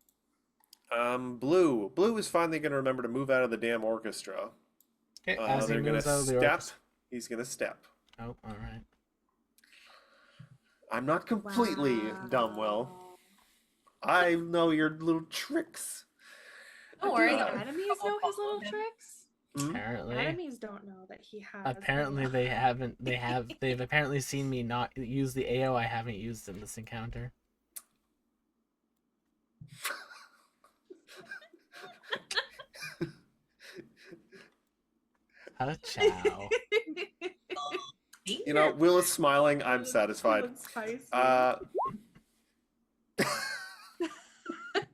Speaker 2: Blue. Blue is finally going to remember to move out of the damn orchestra.
Speaker 1: Okay, as he
Speaker 2: They're going
Speaker 1: moves
Speaker 2: to
Speaker 1: out of the
Speaker 2: step.
Speaker 1: orchestra.
Speaker 2: He's going to step.
Speaker 1: Oh, all right.
Speaker 2: I'm not completely dumb, Will.
Speaker 3: Wow.
Speaker 2: I know your little tricks.
Speaker 5: Don't
Speaker 3: Do
Speaker 5: worry.
Speaker 3: the
Speaker 2: Uh,
Speaker 3: enemies know his little tricks?
Speaker 2: Hmm?
Speaker 1: Apparently,
Speaker 3: Enemies don't know that he has.
Speaker 1: apparently
Speaker 3: them.
Speaker 1: they haven't. They've apparently seen me not use the AO I haven't used in this encounter. Chow.
Speaker 2: You know, Will is smiling. I'm satisfied.
Speaker 3: Feeling spicy.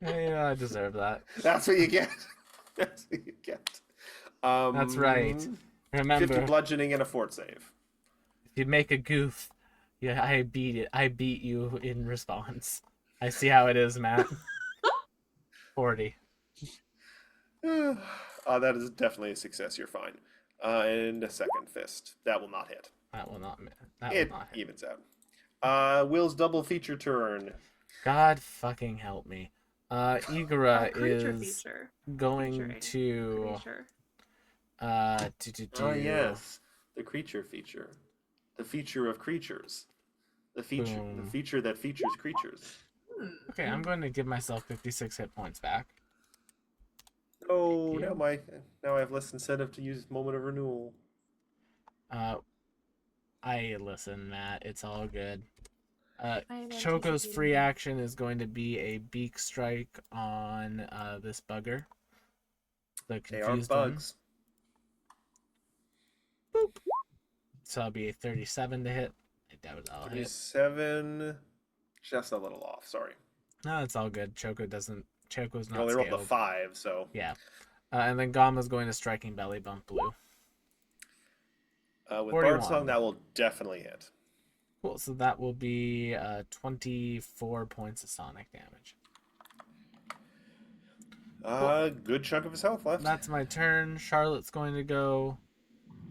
Speaker 1: Yeah, I deserve that.
Speaker 2: That's what you get. That's what you get.
Speaker 1: That's right.
Speaker 2: 50
Speaker 1: Remember,
Speaker 2: bludgeoning and a fort save.
Speaker 1: if you make a goof, yeah, I beat it. I beat you in response. I see how it is, Matt. 40.
Speaker 2: That is definitely a success. You're fine. And a second fist. That will not hit.
Speaker 1: That will not. That
Speaker 2: It
Speaker 1: will not hit.
Speaker 2: evens out. Will's double feature turn.
Speaker 1: God fucking help me. Igora
Speaker 3: creature
Speaker 1: is
Speaker 3: feature.
Speaker 1: going
Speaker 3: Featuring
Speaker 1: to
Speaker 3: Creature.
Speaker 2: Oh yes, the creature feature, the feature of creatures, the
Speaker 1: Boom.
Speaker 2: feature that features creatures.
Speaker 1: Okay, I'm going to give myself 56 hit points back.
Speaker 2: Oh,
Speaker 1: Thank you.
Speaker 2: now I have less incentive to use moment of renewal.
Speaker 1: I listen, Matt. It's all good.
Speaker 3: I am
Speaker 1: Choco's free
Speaker 3: anticipating.
Speaker 1: action is going to be a beak strike on this bugger. The
Speaker 2: They are
Speaker 1: confused one.
Speaker 2: bugs.
Speaker 1: So it'll be a 37 to hit. I doubt I'll hit.
Speaker 2: 37, just a little off. Sorry,
Speaker 1: No, it's all good. Choco's
Speaker 2: I
Speaker 1: not
Speaker 2: only rolled a
Speaker 1: scaled.
Speaker 2: 5, so
Speaker 1: Yeah. And then Gama's going to striking belly bump blue.
Speaker 2: with
Speaker 1: 41.
Speaker 2: Bard Song that will definitely hit.
Speaker 1: Cool. So that will be 24 points of sonic damage.
Speaker 2: Good chunk of his health left.
Speaker 1: That's my turn. Charlotte's going to go.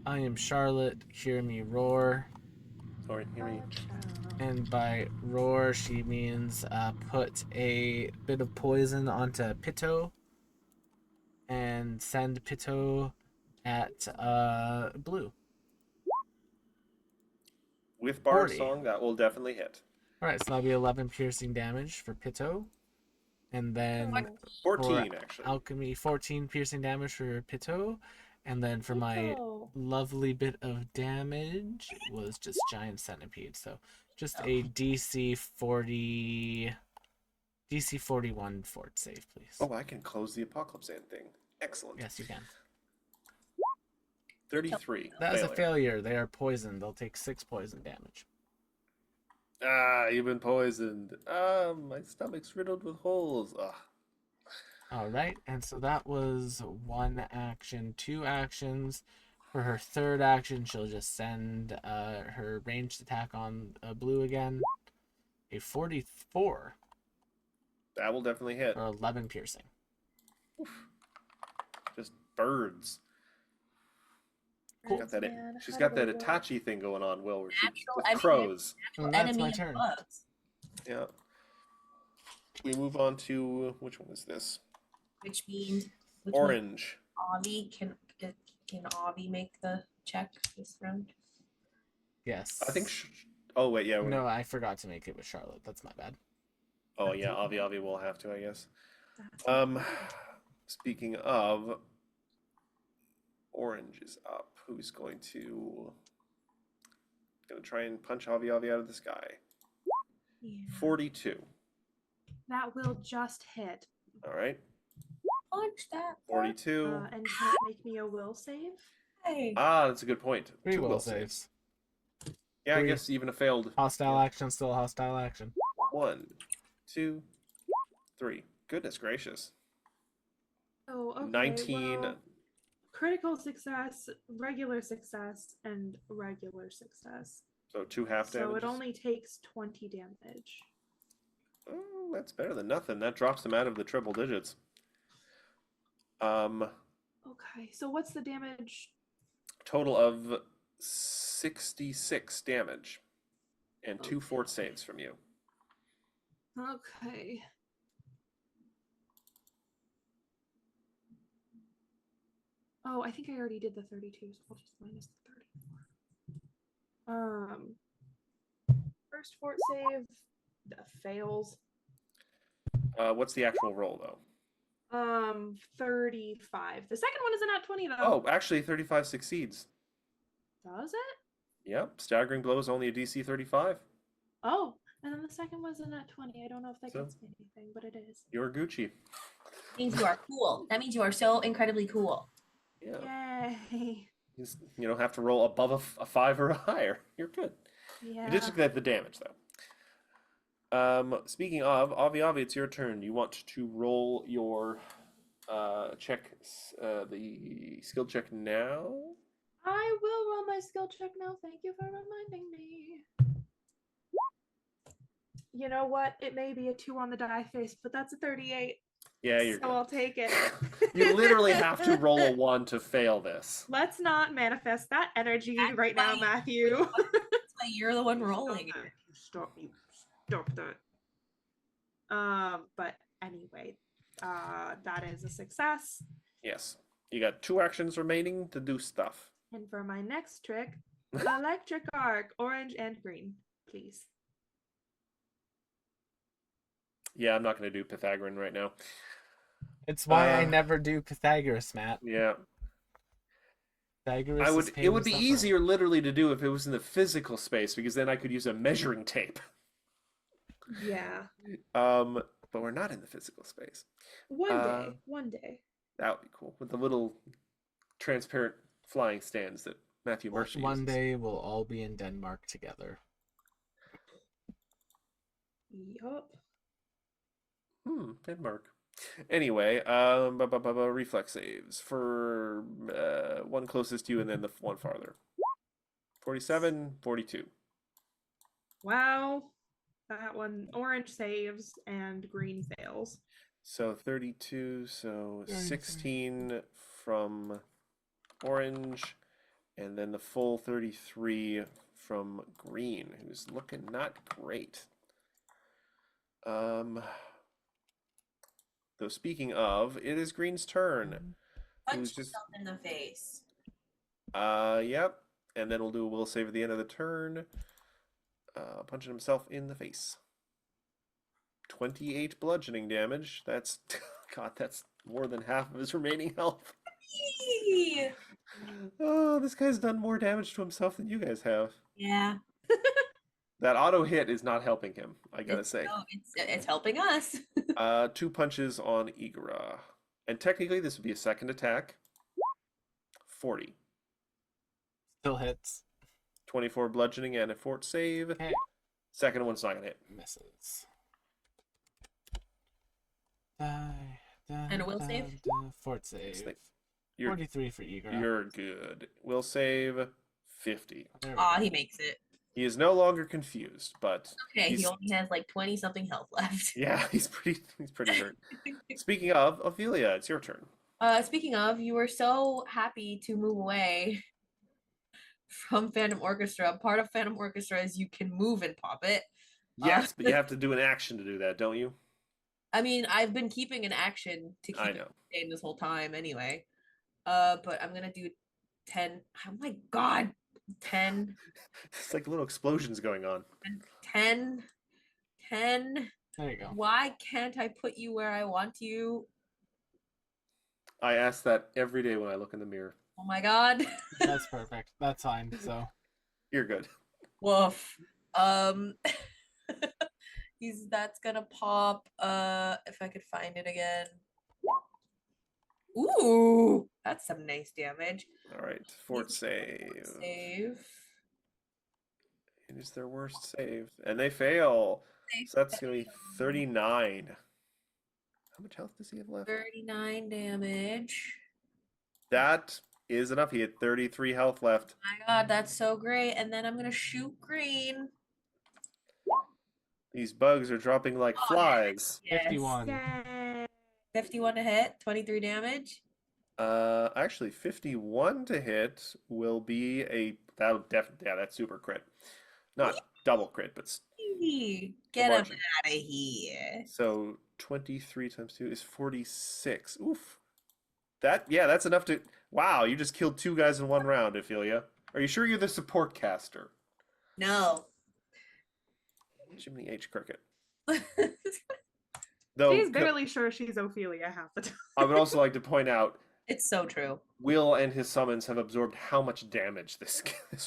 Speaker 1: I am Charlotte. Hear me roar.
Speaker 2: Sorry, hear me.
Speaker 1: And by roar, she means put a bit of poison onto Pitto and send Pitto at blue.
Speaker 2: With Bard
Speaker 1: 40.
Speaker 2: Song, that will definitely hit.
Speaker 1: Alright, so that'll be 11 piercing damage for Pitto. And then
Speaker 2: 14, actually.
Speaker 1: alchemy, 14 piercing damage for Pitto. And then for my
Speaker 3: Oh.
Speaker 1: lovely bit of damage was just giant centipede. So just a DC 41 fort save, please.
Speaker 2: Oh, I can close the Apocalypse End thing. Excellent.
Speaker 1: Yes, you can.
Speaker 2: 33.
Speaker 1: That is a failure. They are poisoned. They'll take 6 poison damage.
Speaker 2: You've been poisoned. My stomach's riddled with holes. Ugh.
Speaker 1: All right, and so that was 1 action, 2 actions. For her 3rd action, she'll just send her ranged attack on blue again. A 44
Speaker 2: That will definitely hit.
Speaker 1: or 11 piercing.
Speaker 2: Just birds.
Speaker 1: Cool.
Speaker 2: Got that,
Speaker 3: Man,
Speaker 2: she's
Speaker 3: how
Speaker 2: got
Speaker 3: do
Speaker 2: that
Speaker 3: I work?
Speaker 2: Itachi thing going on, Will, where she
Speaker 5: Natural
Speaker 2: with
Speaker 5: enemy.
Speaker 2: crows.
Speaker 1: And that's
Speaker 5: Enemy
Speaker 1: my
Speaker 5: of
Speaker 1: turn.
Speaker 5: bugs.
Speaker 2: Yeah. we move on to which one is this?
Speaker 5: Which means which one-
Speaker 2: Orange.
Speaker 5: Avi can Avi make the check this round?
Speaker 1: Yes.
Speaker 2: I think. Oh wait, yeah.
Speaker 1: No, I forgot to make it with Charlotte. That's my bad.
Speaker 2: Oh yeah, Avi will have to, I guess.
Speaker 3: That's
Speaker 2: Speaking of, Orange is up. Who's going to try and punch Avi out of the sky?
Speaker 3: yeah.
Speaker 2: 42.
Speaker 3: That will just hit.
Speaker 2: All right.
Speaker 5: Punch that.
Speaker 2: 42.
Speaker 3: And can it make me a will save?
Speaker 5: Hey.
Speaker 2: Ah, that's a good point.
Speaker 1: 3
Speaker 2: Two
Speaker 1: will
Speaker 2: will
Speaker 1: saves.
Speaker 2: Yeah, I
Speaker 1: 3.
Speaker 2: guess even a failed.
Speaker 1: Hostile
Speaker 2: Yeah.
Speaker 1: action, still hostile action.
Speaker 2: 1, 2, 3. Goodness gracious.
Speaker 3: Oh, okay.
Speaker 2: 19.
Speaker 3: well, critical success, regular success, and regular success.
Speaker 2: So 2 half
Speaker 3: So
Speaker 2: damages.
Speaker 3: it only takes 20 damage.
Speaker 2: Oh, that's better than nothing. That drops them out of the triple digits.
Speaker 3: Okay, so what's the damage?
Speaker 2: Total of 66 damage. And 2 fort saves from you.
Speaker 3: Okay. Oh, I think I already did the 32, so I'll just minus the 34. First fort save fails.
Speaker 2: What's the actual roll, though?
Speaker 3: 35. The second one is a nat 20 though.
Speaker 2: Oh, actually, 35 succeeds.
Speaker 3: Does it?
Speaker 2: Yep. Staggering blow is only a DC 35.
Speaker 3: Oh, and then the second was a nat 20. I don't know if that
Speaker 2: So?
Speaker 3: gets me anything, but it is.
Speaker 2: You're Gucci.
Speaker 5: Means you are cool. That means you are so incredibly cool.
Speaker 2: Yeah.
Speaker 3: Yay.
Speaker 2: You don't have to roll above a 5 or a higher. You're good.
Speaker 3: Yeah.
Speaker 2: You did just get the damage, though. Speaking of, Avi, it's your turn. You want to roll your check, the skill check now?
Speaker 3: I will roll my skill check now. Thank you for reminding me. You know what? It may be a 2 on the die face, but that's a 38.
Speaker 2: Yeah, you're
Speaker 3: So
Speaker 2: good.
Speaker 3: I'll take it.
Speaker 2: You literally have to roll a 1 to fail this.
Speaker 3: Let's not manifest that energy
Speaker 5: That's
Speaker 3: right now,
Speaker 5: fine.
Speaker 3: Matthew.
Speaker 5: That's why you're the one rolling.
Speaker 3: Stop that. But anyway, that is a success.
Speaker 2: Yes. You got 2 actions remaining to do stuff.
Speaker 3: And for my next trick, electric arc, orange and green, please.
Speaker 2: Yeah, I'm not going to do Pythagorean right now.
Speaker 1: It's why I
Speaker 2: Uh,
Speaker 1: never do Pythagoras, Matt.
Speaker 2: Yeah.
Speaker 1: Pythagoras
Speaker 2: I
Speaker 1: is
Speaker 2: would.
Speaker 1: pain
Speaker 2: It would
Speaker 1: and
Speaker 2: be
Speaker 1: suffering.
Speaker 2: easier, literally, to do if it was in the physical space, because then I could use a measuring tape.
Speaker 3: Yeah.
Speaker 2: But we're not in the physical space.
Speaker 3: One day.
Speaker 2: That would be cool with the little transparent flying stands that Matthew Mercer
Speaker 1: One
Speaker 2: uses.
Speaker 1: day we'll all be in Denmark together.
Speaker 3: Yup.
Speaker 2: Denmark. Anyway, reflex saves for one closest to you and then the one farther. 47, 42.
Speaker 3: Wow. That one, orange saves and green fails.
Speaker 2: So 32, so
Speaker 1: 33.
Speaker 2: 16 from orange, and then the full 33 from green, who's looking not great. Though speaking of, it is green's turn.
Speaker 5: Punch
Speaker 2: Who's just-
Speaker 5: yourself in the face.
Speaker 2: Yep. And then we'll do a will save at the end of the turn. Punching himself in the face. 28 bludgeoning damage. That's God, that's more than half of his remaining health.
Speaker 5: Yee!
Speaker 2: Oh, this guy's done more damage to himself than you guys have.
Speaker 5: Yeah.
Speaker 2: That auto hit is not helping him, I gotta say.
Speaker 5: No, it's helping us.
Speaker 2: 2 punches on Igora. And technically this would be a second attack. 40.
Speaker 1: Still hits.
Speaker 2: 24 bludgeoning and a fort save.
Speaker 1: Okay.
Speaker 2: Second one's not gonna hit.
Speaker 1: Misses. Die.
Speaker 5: And a will save?
Speaker 1: Fort save.
Speaker 2: Snake. You're
Speaker 1: 43 for Igor.
Speaker 2: you're good. Will save 50.
Speaker 1: There we
Speaker 5: Aw,
Speaker 1: go.
Speaker 5: he makes it.
Speaker 2: He is no longer confused, but
Speaker 5: Okay, he
Speaker 2: He's-
Speaker 5: only has like 20 something health left.
Speaker 2: yeah, he's pretty hurt. Speaking of, Ophelia, it's your turn.
Speaker 5: Speaking of, you were so happy to move away from Phantom Orchestra. Part of Phantom Orchestra is you can move and pop it.
Speaker 2: Yes, but you have to do an action to do that, don't you?
Speaker 5: I mean, I've been keeping an action to keep
Speaker 2: I
Speaker 5: it
Speaker 2: know.
Speaker 5: sustained this whole time anyway. But I'm gonna do 10. Oh my god. 10,
Speaker 2: It's like little explosions going on.
Speaker 5: 10, 10.
Speaker 1: There you go.
Speaker 5: Why can't I put you where I want you?
Speaker 2: I ask that every day when I look in the mirror.
Speaker 5: Oh my god.
Speaker 1: That's perfect. That's fine. So
Speaker 2: You're good.
Speaker 5: Woof. Um that's gonna pop if I could find it again. Ooh, that's some nice damage.
Speaker 2: All right, fort save.
Speaker 5: Save.
Speaker 2: It is their worst save, and they fail.
Speaker 5: They
Speaker 2: So that's gonna be 39. How much health does he have left?
Speaker 5: 39 damage.
Speaker 2: That is enough. He had 33 health left.
Speaker 5: My god, that's so great. And then I'm gonna shoot green.
Speaker 2: These bugs are dropping like
Speaker 5: Oh,
Speaker 2: flies.
Speaker 5: Yes.
Speaker 1: 51.
Speaker 3: Yay.
Speaker 5: 51 to hit, 23 damage.
Speaker 2: Actually, 51 to hit will be a that's super crit, not double crit, but
Speaker 5: Get him
Speaker 2: margin.
Speaker 5: out of here.
Speaker 2: so 23 times 2 is 46. Oof. That's enough to. Wow, you just killed 2 guys in 1 round, Ophelia. Are you sure you're the support caster?
Speaker 5: No.
Speaker 2: Jiminy H. Cricket. Though,
Speaker 3: She's barely sure she's Ophelia half the time.
Speaker 2: I would also like to point out,
Speaker 5: It's so true.
Speaker 2: Will and his summons have absorbed how much damage this.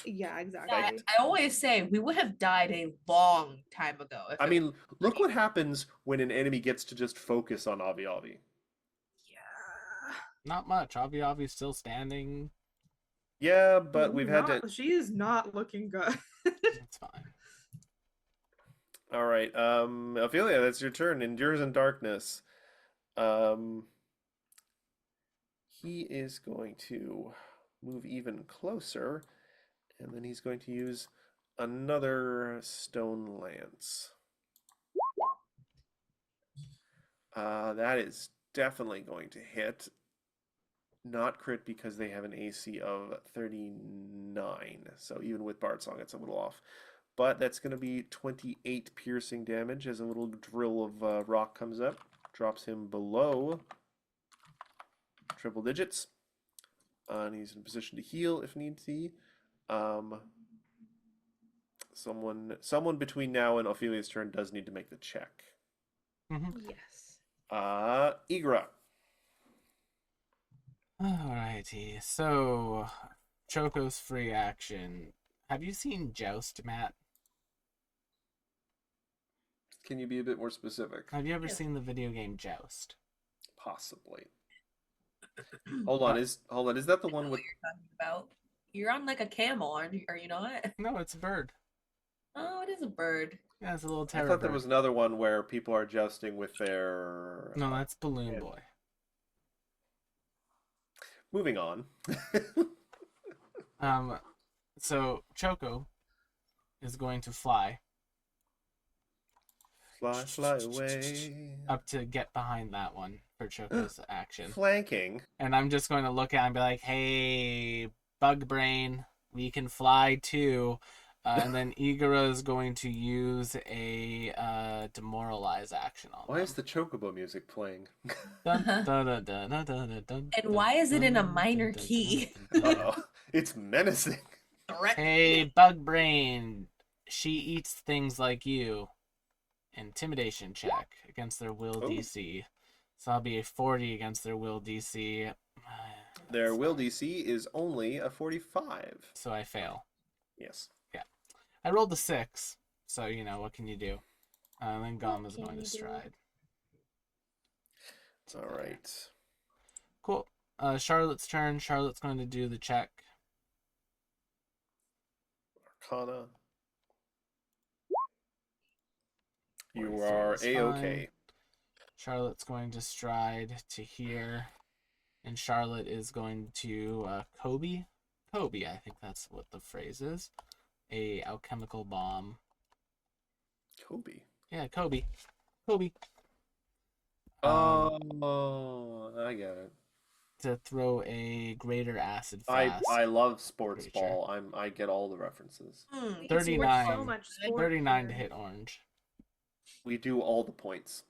Speaker 3: Yeah, exactly.
Speaker 5: I always say we would have died a long time ago. If
Speaker 2: I
Speaker 5: it
Speaker 2: mean, look what happens when an enemy gets to just focus on Avi Avi.
Speaker 3: Yeah.
Speaker 1: not much. Avi Avi's still standing.
Speaker 2: Yeah, but we've had to.
Speaker 3: She is not looking good.
Speaker 1: That's fine.
Speaker 2: All right, Ophelia, that's your turn. Endures in Darkness. He is going to move even closer, and then he's going to use another Stone Lance. That is definitely going to hit. Not crit because they have an AC of 39. So even with Bard Song, it's a little off. But that's going to be 28 piercing damage as a little drill of rock comes up. Drops him below triple digits. And he's in position to heal if need be. Someone between now and Ophelia's turn does need to make the check.
Speaker 3: Yes.
Speaker 2: Igra.
Speaker 1: Alrighty. So, Choco's free action. Have you seen Joust, Matt?
Speaker 2: Can you be a bit more specific?
Speaker 1: Have you ever
Speaker 5: Yeah.
Speaker 1: seen the video game Joust?
Speaker 2: Possibly. Hold on, is that the one with
Speaker 5: you're talking about. You're on like a camel, aren't you? Are you not?
Speaker 1: No, it's a bird.
Speaker 5: Oh, it is a bird.
Speaker 1: Yeah, it's a little
Speaker 2: I
Speaker 1: terror
Speaker 2: thought there
Speaker 1: bird.
Speaker 2: was another one where people are jousting with their
Speaker 1: No, that's Balloon
Speaker 2: Yeah.
Speaker 1: Boy.
Speaker 2: moving on.
Speaker 1: So Choco is going to fly
Speaker 2: Fly away.
Speaker 1: up to get behind that one for Choco's action.
Speaker 2: Flanking.
Speaker 1: And I'm just going to look at it and be like, hey, Bug Brain, we can fly too. And then Igara is going to use a demoralize action on
Speaker 2: Why
Speaker 1: them.
Speaker 2: is the chocobo music playing?
Speaker 1: Dun, dun, dun, dun, dun, dun, dun, dun,
Speaker 5: And why is it in a
Speaker 1: dun,
Speaker 5: minor
Speaker 1: dun, dun,
Speaker 5: key?
Speaker 1: dun, dun, dun.
Speaker 2: Uh-oh. It's menacing.
Speaker 1: Hey, Bug Brain, she eats things like you. Intimidation check against their will
Speaker 2: Oh.
Speaker 1: DC. So I'll be a 40 against their will DC.
Speaker 2: Their will DC is only a 45.
Speaker 1: So I fail.
Speaker 2: Yes.
Speaker 1: I rolled a 6, so you know what can you do? Then Gom is
Speaker 3: can
Speaker 1: going to
Speaker 3: you do?
Speaker 1: stride.
Speaker 2: All right.
Speaker 1: Cool. Charlotte's turn. Charlotte's going to do the check.
Speaker 2: Arcana. You
Speaker 1: 44
Speaker 2: are
Speaker 1: is
Speaker 2: A-okay.
Speaker 1: fine. Charlotte's going to stride to here, and Charlotte is going to Kobe. Kobe, I think that's what the phrase is. A alchemical bomb.
Speaker 2: Kobe.
Speaker 1: Yeah, Kobe. Kobe.
Speaker 2: Oh, I get it.
Speaker 1: To throw a greater acid
Speaker 2: I
Speaker 1: fast.
Speaker 2: love sports
Speaker 1: Creature.
Speaker 2: ball. I get all the references.
Speaker 3: You can see
Speaker 1: 39.
Speaker 3: so much sport
Speaker 1: 39 to
Speaker 3: here.
Speaker 1: hit orange.
Speaker 2: We do all the points.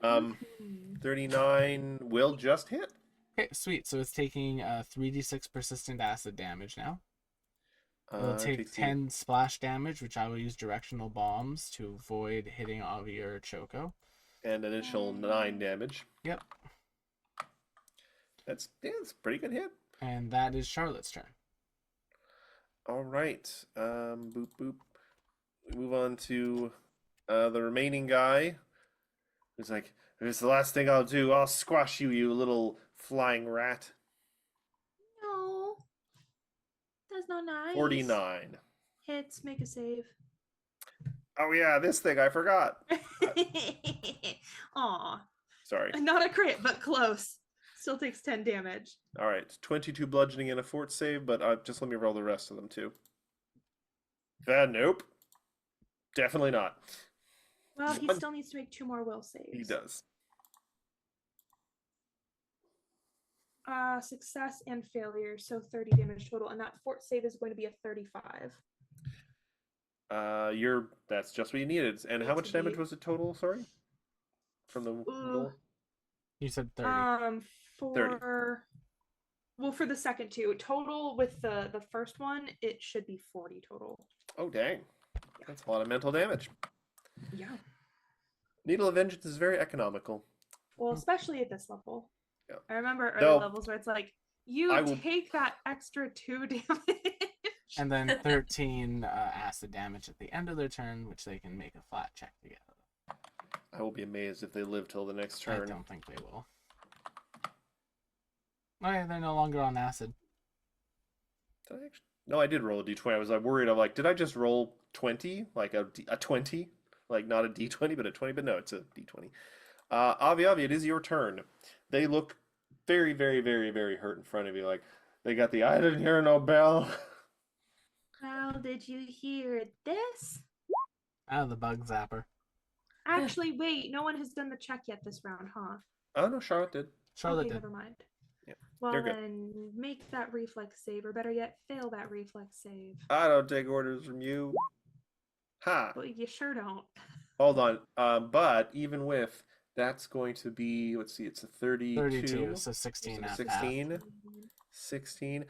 Speaker 3: Mhm.
Speaker 2: 39 will just hit.
Speaker 1: Okay, sweet. So it's taking 3d6 persistent acid damage now. It'll take
Speaker 2: Takes
Speaker 1: 10 splash damage, which I will use directional bombs to avoid hitting Avi or Choco.
Speaker 2: and initial 9 damage.
Speaker 1: Yep.
Speaker 2: That's a pretty good hit.
Speaker 1: And that is Charlotte's turn.
Speaker 2: All right. Boop boop. We move on to the remaining guy. Who's like, if it's the last thing I'll do, I'll squash you, you little flying rat.
Speaker 3: No. That's not nice.
Speaker 2: 49.
Speaker 3: Hits, make a save.
Speaker 2: Oh yeah, this thing I forgot.
Speaker 3: Aw.
Speaker 2: Sorry.
Speaker 3: Not a crit, but close. Still takes 10 damage.
Speaker 2: All right, 22 bludgeoning and a fort save, but just let me roll the rest of them too. Nope. Definitely not.
Speaker 3: Well, he
Speaker 2: One-
Speaker 3: still needs to make 2 more will saves.
Speaker 2: He does.
Speaker 3: Success and failure, so 30 damage total, and that fort save is going to be a 35.
Speaker 2: That's just what you needed. And how
Speaker 3: It's
Speaker 2: much damage
Speaker 3: the-
Speaker 2: was it total? Sorry, from the roll.
Speaker 1: You said 30.
Speaker 3: For the second two total with the first one, it should be 40 total.
Speaker 2: Oh dang, that's a lot of mental damage.
Speaker 3: Yeah.
Speaker 2: Needle of Vengeance is very economical.
Speaker 3: Well, especially at this level.
Speaker 2: Yeah.
Speaker 3: I remember early
Speaker 2: No.
Speaker 3: levels where it's like you
Speaker 2: I will-
Speaker 3: take that extra 2 damage.
Speaker 1: And then 13 acid damage at the end of their turn, which they can make a flat check to get out of.
Speaker 2: I will be amazed if they live till the next
Speaker 1: I
Speaker 2: turn.
Speaker 1: don't think they will. Okay, they're no longer on acid.
Speaker 2: Did I actually? No, I did roll a d20. I was like worried. I'm like, did I just roll 20? Like a 20? Like not a d20, but a 20? But no, it's a d20. Avi, it is your turn. They look very, very, very, very hurt in front of you. Like they got the I didn't hear no bell.
Speaker 3: How did you hear this?
Speaker 1: Ah, the bug zapper.
Speaker 3: Actually, wait, no one has done the check yet this round, huh?
Speaker 2: Oh no, Charlotte did.
Speaker 1: Charlotte
Speaker 3: Okay,
Speaker 1: did.
Speaker 3: never mind.
Speaker 2: Yeah,
Speaker 3: Well
Speaker 2: you're good.
Speaker 3: then, make that reflex save, or better yet, fail that reflex save.
Speaker 2: I don't take orders from you. Ha!
Speaker 3: Well, you sure don't.
Speaker 2: Hold on. But even with that's going to be, let's see, it's a 32.
Speaker 1: 32, so 16
Speaker 2: So
Speaker 1: at half.
Speaker 2: 16. 16.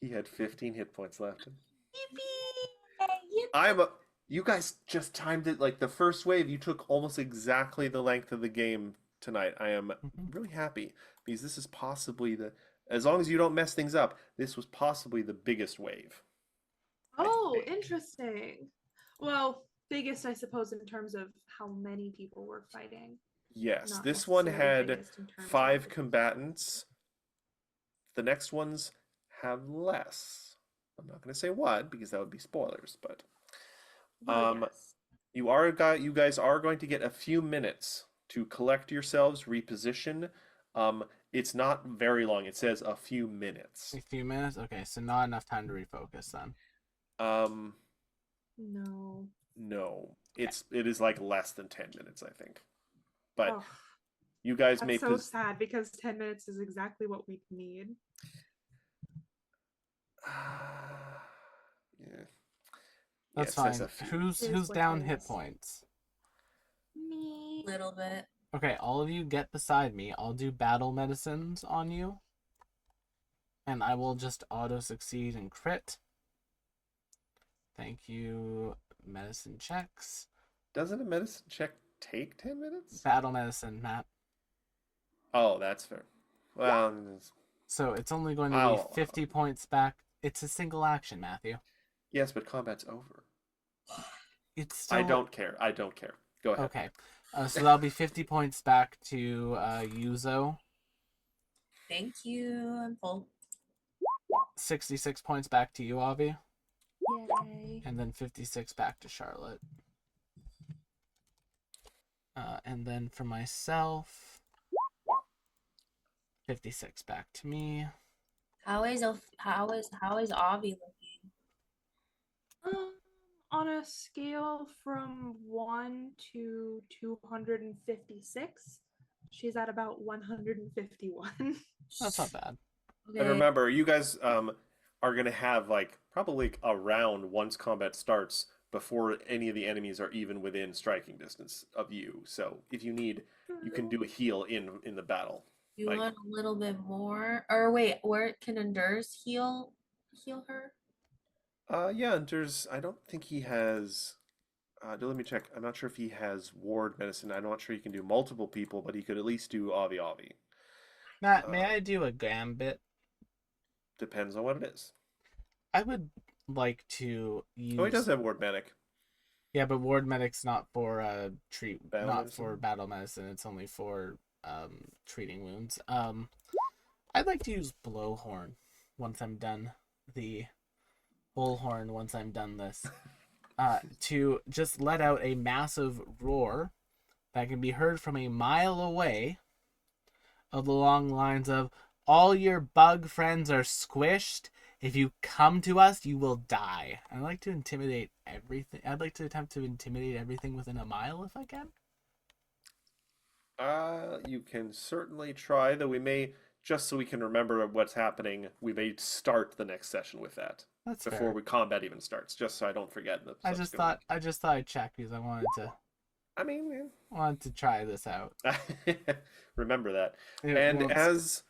Speaker 2: He had 15 hit points left. You guys just timed it like the first wave. You took almost exactly the length of the game tonight. I am
Speaker 1: Mhm.
Speaker 2: really happy because this is possibly as long as you don't mess things up, this was possibly the biggest wave. I
Speaker 3: Oh,
Speaker 2: think.
Speaker 3: interesting. Well, biggest, I suppose, in terms of how many people were fighting.
Speaker 2: Yes,
Speaker 3: Not
Speaker 2: this one
Speaker 3: necessarily
Speaker 2: had
Speaker 3: biggest in terms of
Speaker 2: 5
Speaker 3: the-
Speaker 2: combatants. The next ones have less. I'm not going to say what because that would be spoilers, but
Speaker 3: Well, yes.
Speaker 2: you guys are going to get a few minutes to collect yourselves, reposition. It's not very long. It says a few minutes.
Speaker 1: A few minutes? Okay, so not enough time to refocus then.
Speaker 3: No.
Speaker 2: No. It is like less than 10 minutes, I think. But
Speaker 3: Oh,
Speaker 2: you guys may
Speaker 3: that's so sad because 10 minutes is exactly what we need.
Speaker 2: Yeah.
Speaker 1: That's
Speaker 2: Yeah, it says
Speaker 1: fine.
Speaker 2: a few.
Speaker 1: Who's
Speaker 3: Here's what
Speaker 1: down
Speaker 3: it
Speaker 1: hit
Speaker 3: is.
Speaker 1: points?
Speaker 3: Me.
Speaker 5: Little bit.
Speaker 1: Okay, all of you get beside me. I'll do battle medicines on you. And I will just auto succeed and crit. Thank you. Medicine checks.
Speaker 2: Doesn't a medicine check take 10 minutes?
Speaker 1: Battle medicine, Matt.
Speaker 2: Oh, that's fair. Well,
Speaker 1: So it's only going to
Speaker 2: I'll-
Speaker 1: be 50 points back. It's a single action, Matthew.
Speaker 2: yes, but combat's over.
Speaker 1: It's still...
Speaker 2: I don't care. I don't care. Go ahead.
Speaker 1: Okay. So that'll be 50 points back to Yuzo.
Speaker 5: Thank you. I'm full.
Speaker 1: 66 points back to you, Avi.
Speaker 3: Yay.
Speaker 1: And then 56 back to Charlotte. And then for myself, 56 back to me.
Speaker 5: How is Avi looking?
Speaker 3: On a scale from 1 to 256, she's at about 151.
Speaker 1: That's not bad.
Speaker 2: And remember, you guys are going to have like probably a round once combat starts before any of the enemies are even within striking distance of you. So if you need, you can do a heal in the battle.
Speaker 5: You
Speaker 2: Like-
Speaker 5: want a little bit more? Or wait, where can Endurs heal her?
Speaker 2: Yeah, and there's, I don't think he has, let me check. I'm not sure if he has ward medicine. I'm not sure he can do multiple people, but he could at least do Avi Avi.
Speaker 1: Matt, may I do a gambit?
Speaker 2: Depends on what it is.
Speaker 1: I would like to use.
Speaker 2: Oh, he does have ward medic.
Speaker 1: Yeah, but ward medic's not for
Speaker 2: Battle
Speaker 1: not
Speaker 2: medicine?
Speaker 1: for battle medicine. It's only for treating wounds. I'd like to use blowhorn once I'm done the bullhorn. Once I'm done this, to just let out a massive roar that can be heard from a mile away, of the long lines of "All your bug friends are squished. If you come to us, you will die." I'd like to intimidate everything. I'd like to attempt to intimidate everything within a mile if I can.
Speaker 2: You can certainly try, though we may, just so we can remember what's happening, we may start the next session with that
Speaker 1: That's
Speaker 2: before
Speaker 1: fair.
Speaker 2: combat even starts, just so I don't forget. The
Speaker 1: I just thought I'd check because I
Speaker 2: I mean,
Speaker 1: wanted to try this out.
Speaker 2: remember that.
Speaker 1: It
Speaker 2: And
Speaker 1: won't-
Speaker 2: as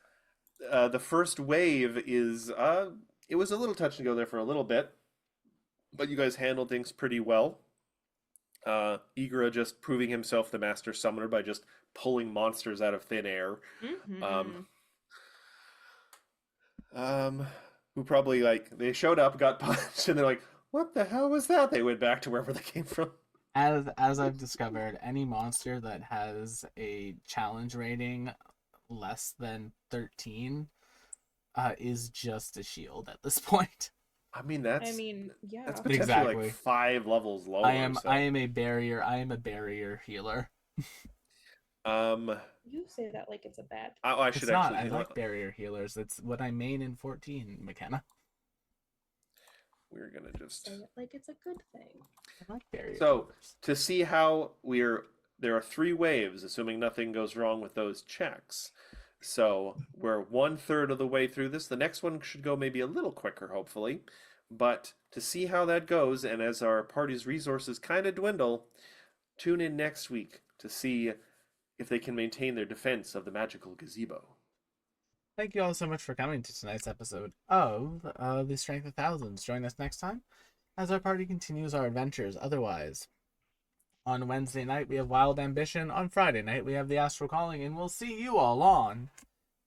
Speaker 2: the first wave is, it was a little touch and go there for a little bit, but you guys handled things pretty well. Igra just proving himself the master summoner by just pulling monsters out of thin air.
Speaker 3: Mhm.
Speaker 2: Who probably they showed up, got punched, and they're like, "What the hell was that?" They went back to wherever they came from.
Speaker 1: as I've discovered, any monster that has a challenge rating less than 13 is just a shield at this point.
Speaker 2: I mean, that's
Speaker 3: Yeah.
Speaker 2: that's potentially
Speaker 1: Exactly.
Speaker 2: like 5 levels lower.
Speaker 1: I am
Speaker 2: so.
Speaker 1: a barrier healer.
Speaker 3: You say that like it's a bad.
Speaker 2: I
Speaker 1: It's
Speaker 2: should
Speaker 1: not.
Speaker 2: actually.
Speaker 1: I like barrier healers. It's what I main in 14, McKenna.
Speaker 2: We're gonna just.
Speaker 3: Say it like it's a good thing.
Speaker 1: I like barrier
Speaker 2: So
Speaker 1: healers.
Speaker 2: to see how there are 3 waves, assuming nothing goes wrong with those checks. So we're 1/3 of the way through this. The next one should go maybe a little quicker, hopefully. But to see how that goes, and as our party's resources kind of dwindle, tune in next week to see if they can maintain their defense of the magical gazebo.
Speaker 1: Thank you all so much for coming to tonight's episode of The Strength of Thousands. Join us next time as our party continues our adventures. Otherwise, on Wednesday night we have Wild Ambition. On Friday night we have The Astral Calling, and we'll see you all on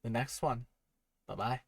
Speaker 1: the next one. Bye-bye.